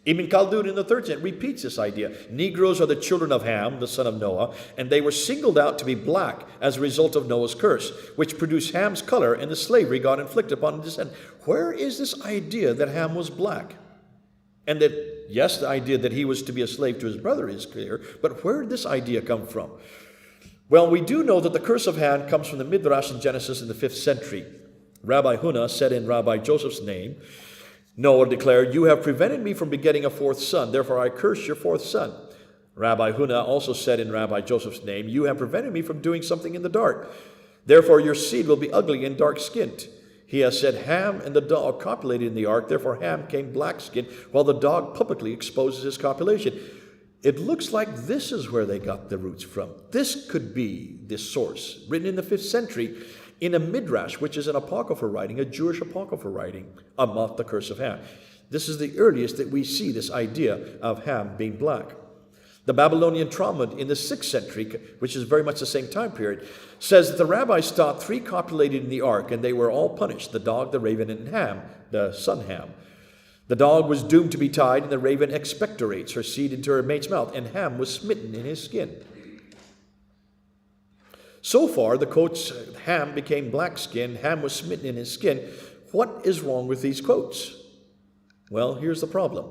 Ibn Khaldun in the 3rd century repeats this idea. Negroes are the children of Ham, the son of Noah, and they were singled out to be black as a result of Noah's curse, which produced Ham's color and the slavery God inflicted upon his descendants. Where is this idea that Ham was black? And that, yes, the idea that he was to be a slave to his brother is clear, but where did this idea come from? Well, we do know that the curse of Ham comes from the Midrash in Genesis in the 5th century. Rabbi Huna said in Rabbi Joseph's name, Noah declared, "You have prevented me from begetting a fourth son, therefore I curse your fourth son." Rabbi Huna also said in Rabbi Joseph's name, "You have prevented me from doing something in the dark, therefore your seed will be ugly and dark-skinned." He has said, "Ham and the dog copulated in the ark, therefore Ham came black-skinned, while the dog publicly exposes his copulation." It looks like this is where they got the roots from. This could be the source, written in the 5th century in a Midrash, which is an apocryphal writing, a Jewish apocryphal writing about the curse of Ham. This is the earliest that we see this idea of Ham being black. The Babylonian Talmud in the 6th century, which is very much the same time period, says that the rabbis thought 3 copulated in the ark, and they were all punished: the dog, the raven, and Ham, the son Ham. The dog was doomed to be tied, and the raven expectorates her seed into her mate's mouth, and Ham was smitten in his skin. So far, the quotes, Ham became black-skinned, Ham was smitten in his skin. What is wrong with these quotes? Well, here's the problem.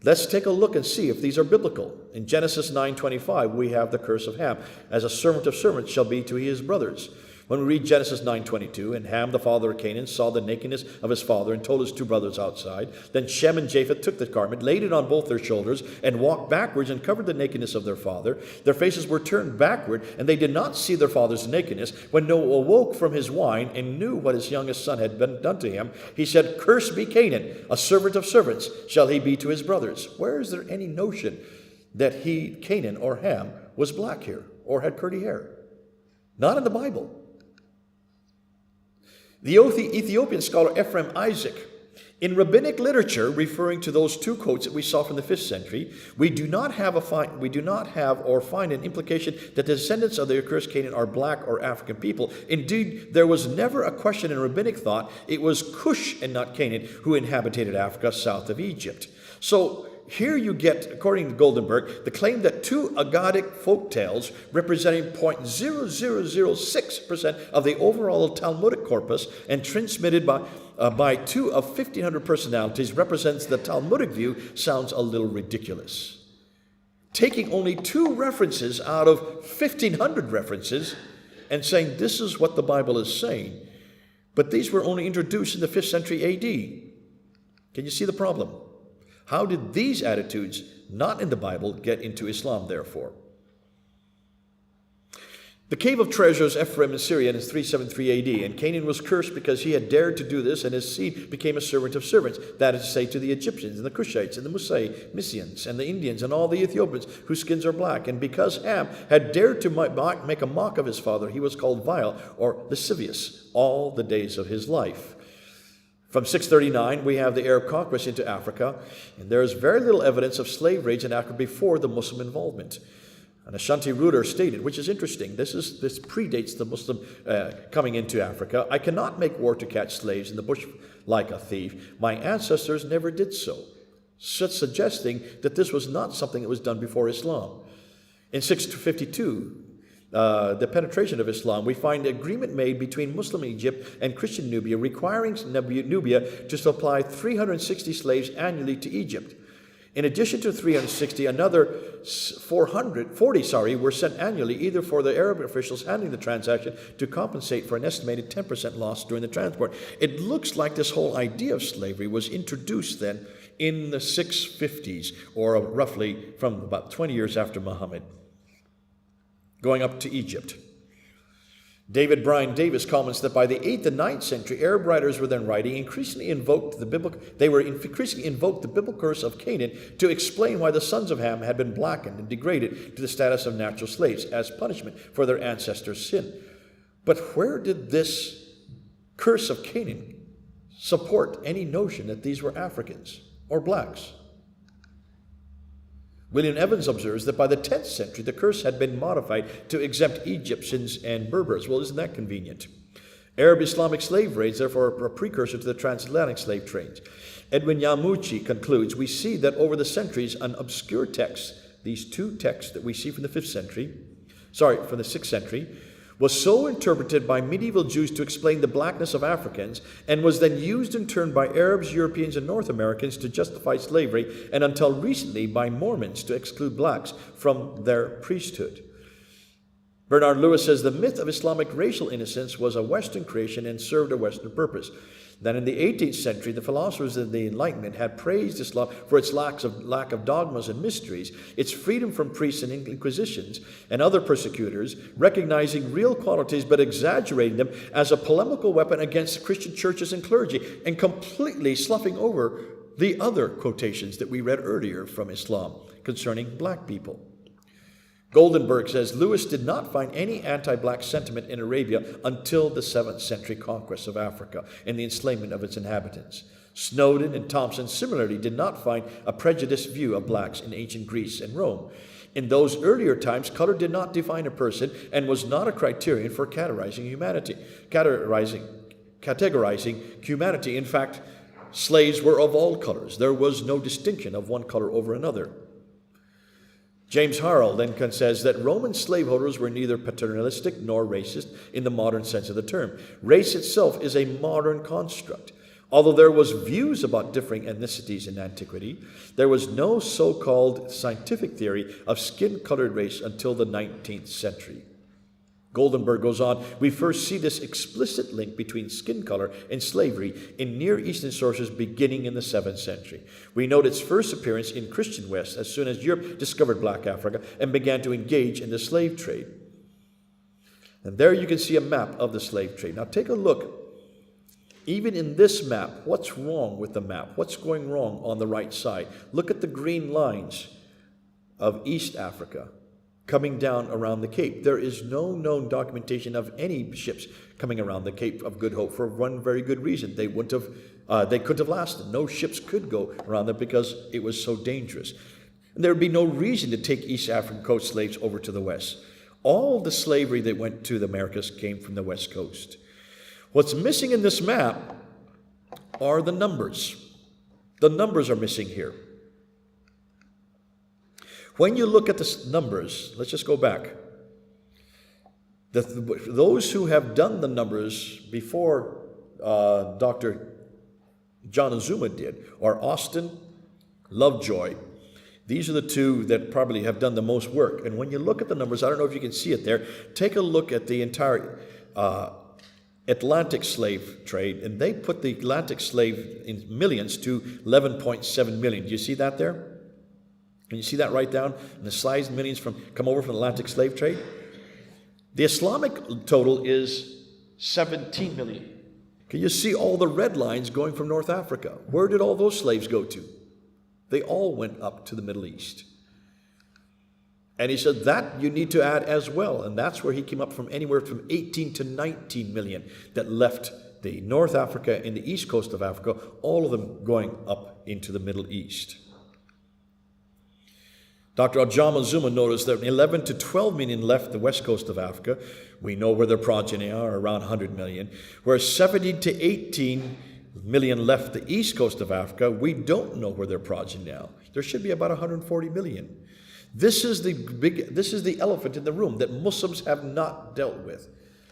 Let's take a look and see if these are biblical. In Genesis 9:25, we have the curse of Ham. "As a servant of servants shall be to his brothers." When we read Genesis 9:22, "And Ham, the father of Canaan, saw the nakedness of his father and told his 2 brothers outside. Then Shem and Japheth took the garment, laid it on both their shoulders, and walked backwards and covered the nakedness of their father. Their faces were turned backward, and they did not see their father's nakedness. When Noah awoke from his wine and knew what his youngest son had been done to him, he said, 'Cursed be Canaan, a servant of servants shall he be to his brothers.'" Where is there any notion that Canaan or Ham, was black here or had curly hair? Not in the Bible. The Ethiopian scholar Ephraim Isaac, in rabbinic literature, referring to those 2 quotes that we saw from the 5th century, we do not have or find an implication that the descendants of the accursed Canaan are black or African people. Indeed, there was never a question in rabbinic thought. It was Cush and not Canaan who inhabited Africa south of Egypt. So here you get, according to Goldenberg, the claim that 2 Aggadic folk tales representing 0.0006% of the overall Talmudic corpus and transmitted by 2 of 1,500 personalities represents the Talmudic view sounds a little ridiculous. Taking only 2 references out of 1,500 references and saying this is what the Bible is saying. But these were only introduced in the 5th century AD. Can you see the problem? How did these attitudes, not in the Bible, get into Islam, therefore? The Cave of Treasures, Ephraim in Syria, in 373 AD, and Canaan was cursed because he had dared to do this, and his seed became a servant of servants. That is to say, to the Egyptians, and the Cushites, and the Mysians, and the Indians, and all the Ethiopians whose skins are black. And because Ham had dared to make a mock of his father, he was called vile or lascivious all the days of his life. From 639, we have the Arab conquest into Africa, and there is very little evidence of slave raids in Africa before the Muslim involvement. An Ashanti ruler stated, which is interesting, this predates the Muslim coming into Africa, "I cannot make war to catch slaves in the bush like a thief. My ancestors never did so," suggesting that this was not something that was done before Islam. In 652, the penetration of Islam, we find an agreement made between Muslim Egypt and Christian Nubia requiring Nubia to supply 360 slaves annually to Egypt. In addition to 360, another 40 were sent annually, either for the Arab officials handling the transaction to compensate for an estimated 10% loss during the transport. It looks like this whole idea of slavery was introduced then in the 650s, or roughly from about 20 years after Muhammad, going up to Egypt. David Bryan Davis comments that by the 8th and 9th century, Arab writers were then writing, increasingly invoked the biblical curse of Canaan to explain why the sons of Ham had been blackened and degraded to the status of natural slaves as punishment for their ancestors' sin. But where did this curse of Canaan support any notion that these were Africans or blacks? William Evans observes that by the 10th century, the curse had been modified to exempt Egyptians and Berbers. Well, isn't that convenient? Arab Islamic slave raids, therefore, are a precursor to the transatlantic slave trades. Edwin Yamuchi concludes, "We see that over the centuries, an obscure text," these 2 texts that we see from the 6th century, "was so interpreted by medieval Jews to explain the blackness of Africans, and was then used in turn by Arabs, Europeans, and North Americans to justify slavery, and until recently by Mormons to exclude blacks from their priesthood." Bernard Lewis says the myth of Islamic racial innocence was a Western creation and served a Western purpose. Then in the 18th century, the philosophers of the Enlightenment had praised Islam for its lack of dogmas and mysteries, its freedom from priests and inquisitions and other persecutors, recognizing real qualities but exaggerating them as a polemical weapon against Christian churches and clergy, and completely sloughing over the other quotations that we read earlier from Islam concerning black people. Goldenberg says Lewis did not find any anti-black sentiment in Arabia until the 7th century conquest of Africa and the enslavement of its inhabitants. Snowden and Thompson similarly did not find a prejudiced view of blacks in ancient Greece and Rome. In those earlier times, color did not define a person and was not a criterion for categorizing humanity. In fact, slaves were of all colors. There was no distinction of one color over another. James Harrell then says that Roman slaveholders were neither paternalistic nor racist in the modern sense of the term. Race itself is a modern construct. Although there was views about differing ethnicities in antiquity, there was no so-called scientific theory of skin-colored race until the 19th century. Goldenberg goes on, we first see this explicit link between skin color and slavery in Near Eastern sources beginning in the 7th century. We note its first appearance in Christian West as soon as Europe discovered black Africa and began to engage in the slave trade. And there you can see a map of the slave trade. Now take a look. Even in this map, what's wrong with the map? What's going wrong on the right side? Look at the green lines of East Africa coming down around the Cape. There is no known documentation of any ships coming around the Cape of Good Hope for one very good reason. They couldn't have lasted. No ships could go around there because it was so dangerous. And there would be no reason to take East African coast slaves over to the West. All the slavery that went to the Americas came from the West Coast. What's missing in this map are the numbers. The numbers are missing here. When you look at the numbers, let's just go back. Those who have done the numbers before Dr. John Azumah did are Austin, Lovejoy. These are the two that probably have done the most work. And when you look at the numbers, I don't know if you can see it there, take a look at the entire Atlantic slave trade, and they put the Atlantic slave in millions to 11.7 million. Do you see that there? Can you see that right down? And the size millions come over from the Atlantic slave trade. The Islamic total is 17 million. Can you see all the red lines going from North Africa? Where did all those slaves go to? They all went up to the Middle East. And he said that you need to add as well. And that's where he came up from anywhere from 18 to 19 million that left the North Africa and the east coast of Africa, all of them going up into the Middle East. Dr. John Azumah noticed that 11 to 12 million left the west coast of Africa. We know where their progeny are, around 100 million. Where 17 to 18 million left the east coast of Africa, we don't know where their progeny now. There should be about 140 million. This is the elephant in the room that Muslims have not dealt with.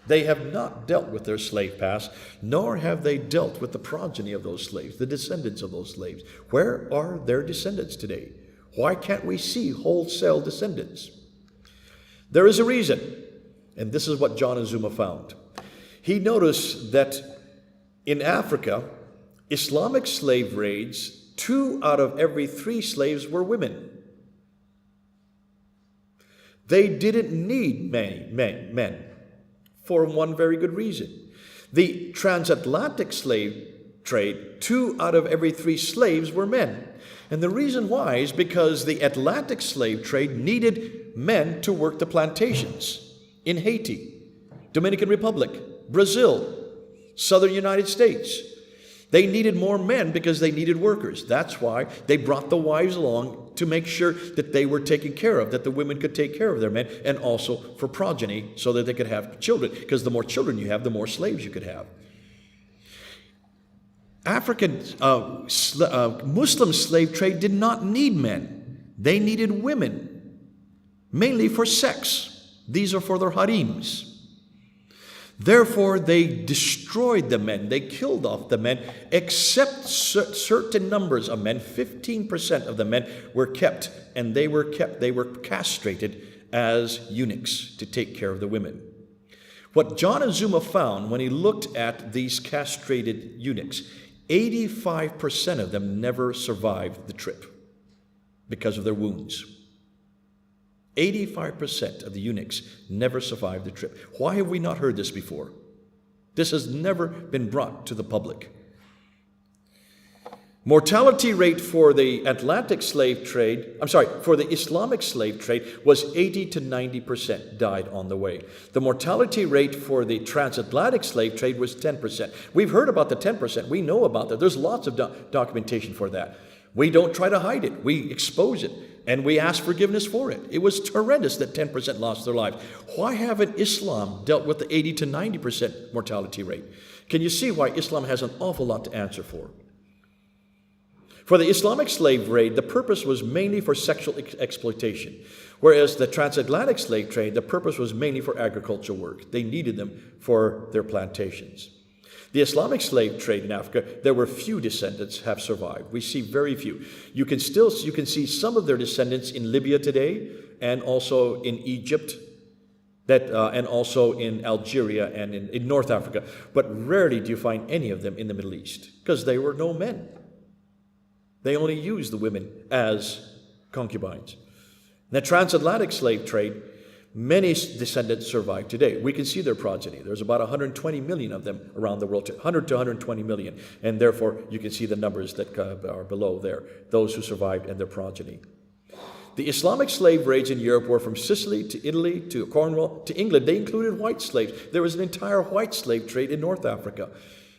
They have not dealt with their slave past, nor have they dealt with the progeny of those slaves, the descendants of those slaves. Where are their descendants today? Why can't we see wholesale descendants? There is a reason, and this is what John Azumah found. He noticed that in Africa, Islamic slave raids, 2 out of every 3 slaves were women. They didn't need men for one very good reason. The transatlantic slave trade, 2 out of every 3 slaves were men. And the reason why is because the Atlantic slave trade needed men to work the plantations in Haiti, Dominican Republic, Brazil, southern United States. They needed more men because they needed workers. That's why they brought the wives along to make sure that they were taken care of, that the women could take care of their men, and also for progeny so that they could have children. Because the more children you have, the more slaves you could have. African Muslim slave trade did not need men. They needed women, mainly for sex. These are for their harems. Therefore, they destroyed the men. They killed off the men, except certain numbers of men. 15% of the men were kept, and they were castrated as eunuchs to take care of the women. What John Azuma found when he looked at these castrated eunuchs, 85% of them never survived the trip because of their wounds. 85% of the eunuchs never survived the trip. Why have we not heard this before? This has never been brought to the public. Mortality rate for the Islamic slave trade was 80 to 90% died on the way. The mortality rate for the transatlantic slave trade was 10%. We've heard about the 10%. We know about that. There's lots of documentation for that. We don't try to hide it. We expose it, and we ask forgiveness for it. It was horrendous that 10% lost their lives. Why haven't Islam dealt with the 80 to 90% mortality rate? Can you see why Islam has an awful lot to answer for? For the Islamic slave trade, the purpose was mainly for sexual exploitation, whereas the transatlantic slave trade, the purpose was mainly for agricultural work. They needed them for their plantations. The Islamic slave trade in Africa, there were few descendants have survived. We see very few. You can see some of their descendants in Libya today, and also in Egypt, and also in Algeria and in North Africa. But rarely do you find any of them in the Middle East, because they were no men. They only used the women as concubines. In the transatlantic slave trade, many descendants survive today. We can see their progeny. There's about 120 million of them around the world, 100 to 120 million. And therefore, you can see the numbers that are below there, those who survived and their progeny. The Islamic slave raids in Europe were from Sicily to Italy to Cornwall to England. They included white slaves. There was an entire white slave trade in North Africa.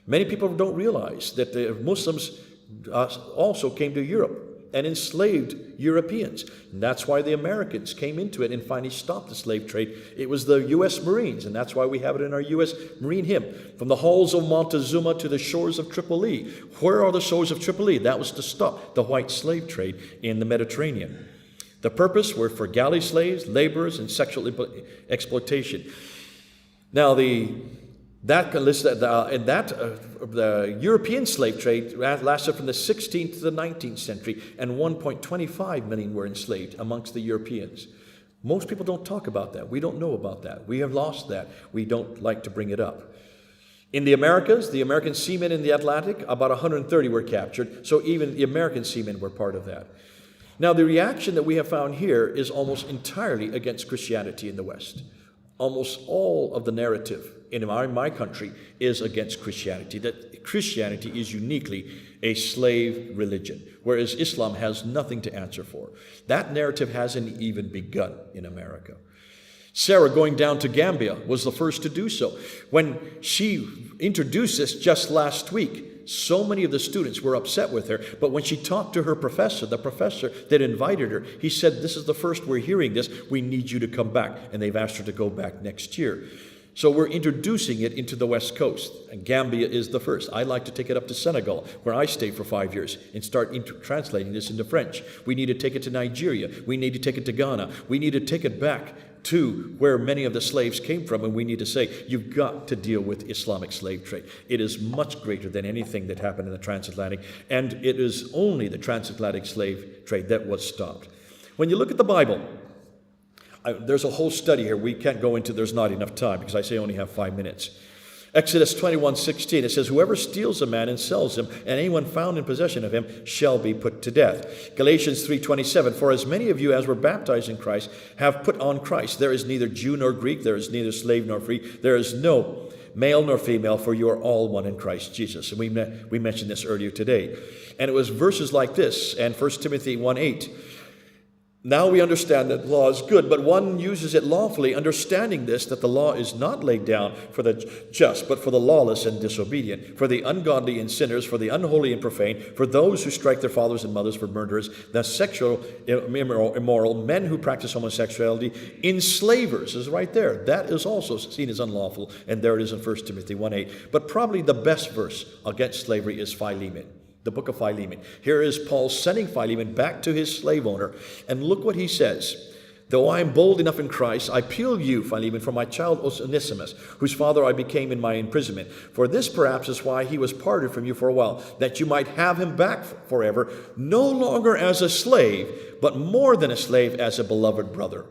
Many people don't realize that the Muslims also came to Europe and enslaved Europeans. And that's why the Americans came into it and finally stopped the slave trade. It was the U.S. Marines, and that's why we have it in our U.S. Marine hymn. From the halls of Montezuma to the shores of Tripoli. Where are the shores of Tripoli? That was to stop the white slave trade in the Mediterranean. The purpose were for galley slaves, laborers, and sexual exploitation. Now, the European slave trade lasted from the 16th to the 19th century, and 1.25 million were enslaved amongst the Europeans. Most people don't talk about that. We don't know about that. We have lost that. We don't like to bring it up. In the Americas, the American seamen in the Atlantic, about 130 were captured, so even the American seamen were part of that. Now, the reaction that we have found here is almost entirely against Christianity in the West. Almost all of the narrative in my country is against Christianity, that Christianity is uniquely a slave religion, whereas Islam has nothing to answer for. That narrative hasn't even begun in America. Sarah, going down to Gambia, was the first to do so. When she introduced this just last week, so many of the students were upset with her, but when she talked to her professor, the professor that invited her, he said, "This is the first we're hearing this. We need you to come back." And they've asked her to go back next year. So we're introducing it into the West Coast, and Gambia is the first. I'd like to take it up to Senegal, where I stayed for 5 years, and start translating this into French. We need to take it to Nigeria. We need to take it to Ghana. We need to take it back to where many of the slaves came from, and we need to say, you've got to deal with Islamic slave trade. It is much greater than anything that happened in the transatlantic, and it is only the transatlantic slave trade that was stopped. When you look at the Bible, there's a whole study here we can't go into. There's not enough time because I say I only have 5 minutes. Exodus 21:16, it says, "Whoever steals a man and sells him, and anyone found in possession of him, shall be put to death." Galatians 3:27, "For as many of you as were baptized in Christ have put on Christ. There is neither Jew nor Greek, there is neither slave nor free, there is no male nor female, for you are all one in Christ Jesus." And we mentioned this earlier today. And it was verses like this, and 1 Timothy 1:8. "Now we understand that law is good, but one uses it lawfully, understanding this, that the law is not laid down for the just, but for the lawless and disobedient, for the ungodly and sinners, for the unholy and profane, for those who strike their fathers and mothers, for murderers, the sexual immoral, men who practice homosexuality, enslavers," is right there. That is also seen as unlawful, and there it is in 1 Timothy 1:8. But probably the best verse against slavery is Philemon. The book of Philemon. Here is Paul sending Philemon back to his slave owner. And look what he says. Though I am bold enough in Christ, I appeal you, Philemon, for my child Onesimus, whose father I became in my imprisonment. For this perhaps is why he was parted from you for a while, that you might have him back forever, no longer as a slave, but more than a slave, as a beloved brother.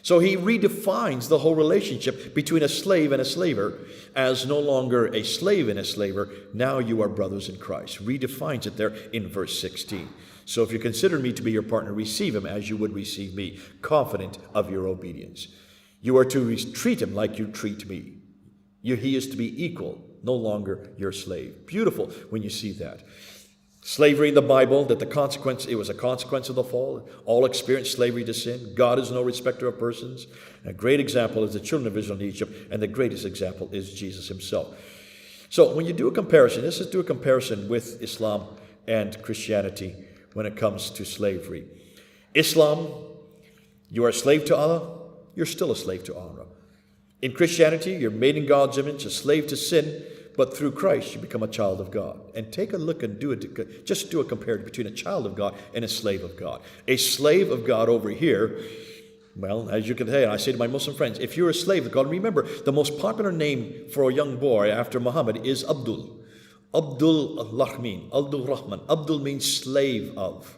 So he redefines the whole relationship between a slave and a slaver as no longer a slave and a slaver. Now you are brothers in Christ. Redefines it there in verse 16. So if you consider me to be your partner, receive him as you would receive me, confident of your obedience. You are to treat him like you treat me. He is to be equal, no longer your slave. Beautiful when you see that. Slavery in the Bible, that it was a consequence of the fall. All experienced slavery to sin. God is no respecter of persons. A great example is the children of Israel in Egypt, and the greatest example is Jesus himself. So when you do a comparison, let's just do a comparison with Islam and Christianity when it comes to slavery. Islam, you are a slave to Allah, you're still a slave to Allah. In Christianity, you're made in God's image, a slave to sin, but through Christ, you become a child of God. And take a look and just do a comparison between a child of God and a slave of God. A slave of God over here, well, as you can say, I say to my Muslim friends, if you're a slave of God, remember, the most popular name for a young boy after Muhammad is Abdul. Abdul Rahman. Abdul Rahman. Abdul means slave of.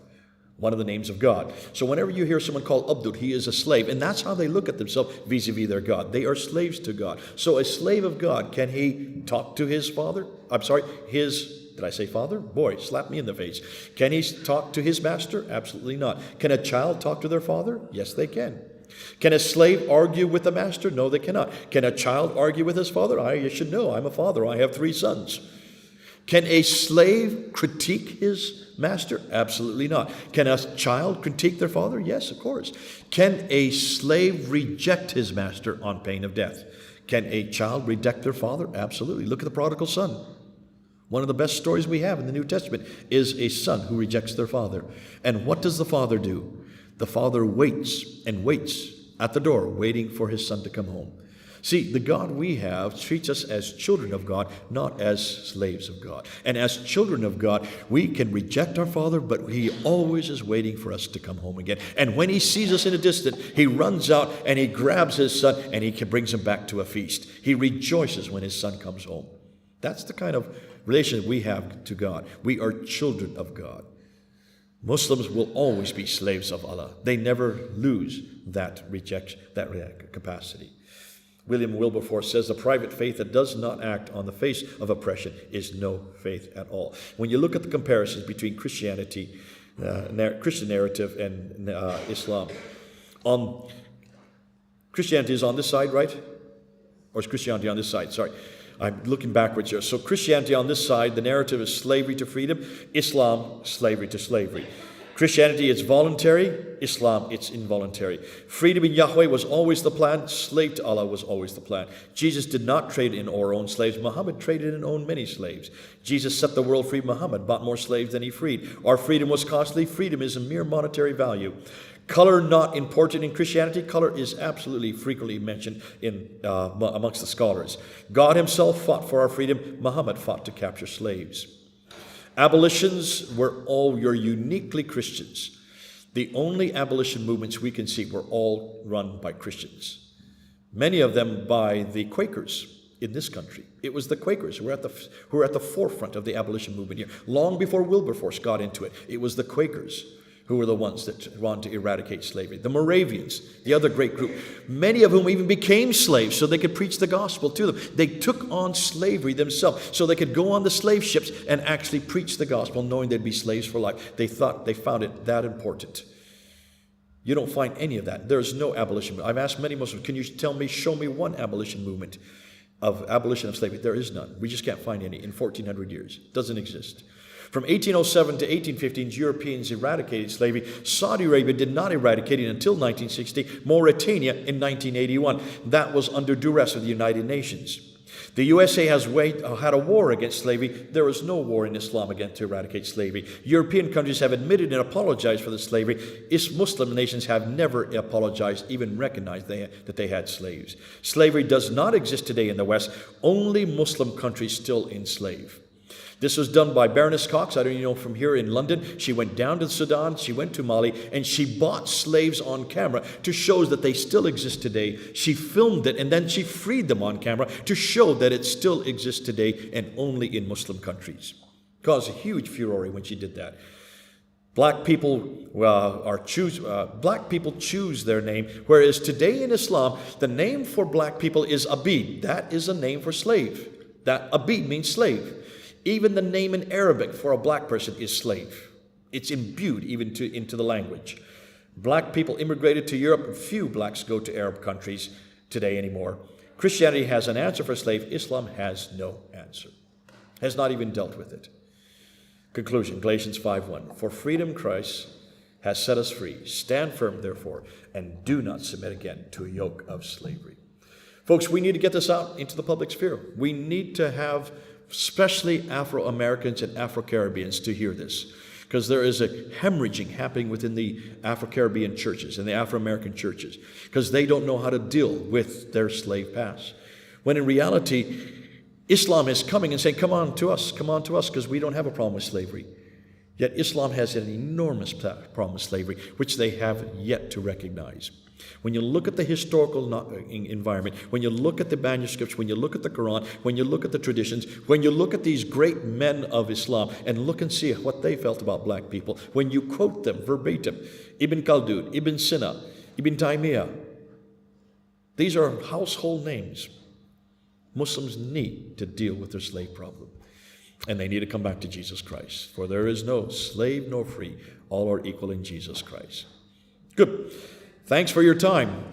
One of the names of God. So whenever you hear someone called Abdul, he is a slave. And that's how they look at themselves vis-a-vis their God. They are slaves to God. So a slave of God, can he talk to his father? Did I say father? Boy, slap me in the face. Can he talk to his master? Absolutely not. Can a child talk to their father? Yes, they can. Can a slave argue with the master? No, they cannot. Can a child argue with his father? You should know, I'm a father. I have 3 sons. Can a slave critique his master? Absolutely not. Can a child critique their father? Yes, of course. Can a slave reject his master on pain of death? Can a child reject their father? Absolutely. Look at the prodigal son. One of the best stories we have in the New Testament is a son who rejects their father. And what does the father do? The father waits and waits at the door, waiting for his son to come home. See, the God we have treats us as children of God, not as slaves of God. And as children of God, we can reject our Father, but he always is waiting for us to come home again. And when he sees us in a distance, he runs out and he grabs his son and he brings him back to a feast. He rejoices when his son comes home. That's the kind of relationship we have to God. We are children of God. Muslims will always be slaves of Allah. They never lose that capacity. William Wilberforce says the private faith that does not act on the face of oppression is no faith at all. When you look at the comparisons between Christianity, Christian narrative, and Islam, Christianity is on this side, right? Or is Christianity on this side? Sorry. I'm looking backwards here. So Christianity on this side, the narrative is slavery to freedom. Islam, slavery to slavery. Christianity, it's voluntary. Islam, it's involuntary. Freedom in Yahweh was always the plan. Slave to Allah was always the plan. Jesus did not trade in or own slaves. Muhammad traded and owned many slaves. Jesus set the world free. Muhammad bought more slaves than he freed. Our freedom was costly. Freedom is a mere monetary value. Color not important in Christianity. Color is absolutely frequently mentioned amongst the scholars. God himself fought for our freedom. Muhammad fought to capture slaves. Abolitions were all uniquely Christians. The only abolition movements we can see were all run by Christians. Many of them by the Quakers in this country. It was the Quakers who were at the forefront of the abolition movement here. Long before Wilberforce got into it, it was the Quakers who were the ones that wanted to eradicate slavery. The Moravians, the other great group, many of whom even became slaves so they could preach the gospel to them. They took on slavery themselves so they could go on the slave ships and actually preach the gospel, knowing they'd be slaves for life. They found it that important. You don't find any of that. There's no abolition. I've asked many Muslims, can you show me one abolition movement of abolition of slavery? There is none. We just can't find any in 1400 years. It doesn't exist. From 1807 to 1815, Europeans eradicated slavery. Saudi Arabia did not eradicate it until 1960. Mauritania in 1981. That was under duress of the United Nations. The USA has had a war against slavery. There is no war in Islam to eradicate slavery. European countries have admitted and apologized for the slavery. Muslim nations have never apologized, even recognized that they had slaves. Slavery does not exist today in the West. Only Muslim countries still enslave. This was done by Baroness Cox. I don't even know, from here in London. She went down to Sudan, she went to Mali, and she bought slaves on camera to show that they still exist today. She filmed it, and then she freed them on camera to show that it still exists today and only in Muslim countries. Caused a huge furore when she did that. Black people choose their name, whereas today in Islam, the name for black people is Abid. That is a name for slave. That Abid means slave. Even the name in Arabic for a black person is slave. It's imbued even into the language. Black people immigrated to Europe, and few blacks go to Arab countries today anymore. Christianity has an answer for slave. Islam has no answer. Has not even dealt with it. Conclusion, Galatians 5:1. For freedom Christ has set us free. Stand firm, therefore, and do not submit again to a yoke of slavery. Folks, we need to get this out into the public sphere. We need to have especially Afro-Americans and Afro-Caribbeans to hear this, because there is a hemorrhaging happening within the Afro-Caribbean churches and the Afro-American churches, because they don't know how to deal with their slave past. When in reality, Islam is coming and saying, come on to us, because we don't have a problem with slavery. Yet Islam has an enormous problem with slavery, which they have yet to recognize. When you look at the historical environment, when you look at the manuscripts, when you look at the Quran, when you look at the traditions, when you look at these great men of Islam and look and see what they felt about black people, when you quote them verbatim, Ibn Khaldun, Ibn Sina, Ibn Taymiyyah, these are household names. Muslims need to deal with their slave problem. And they need to come back to Jesus Christ. For there is no slave nor free. All are equal in Jesus Christ. Good. Thanks for your time.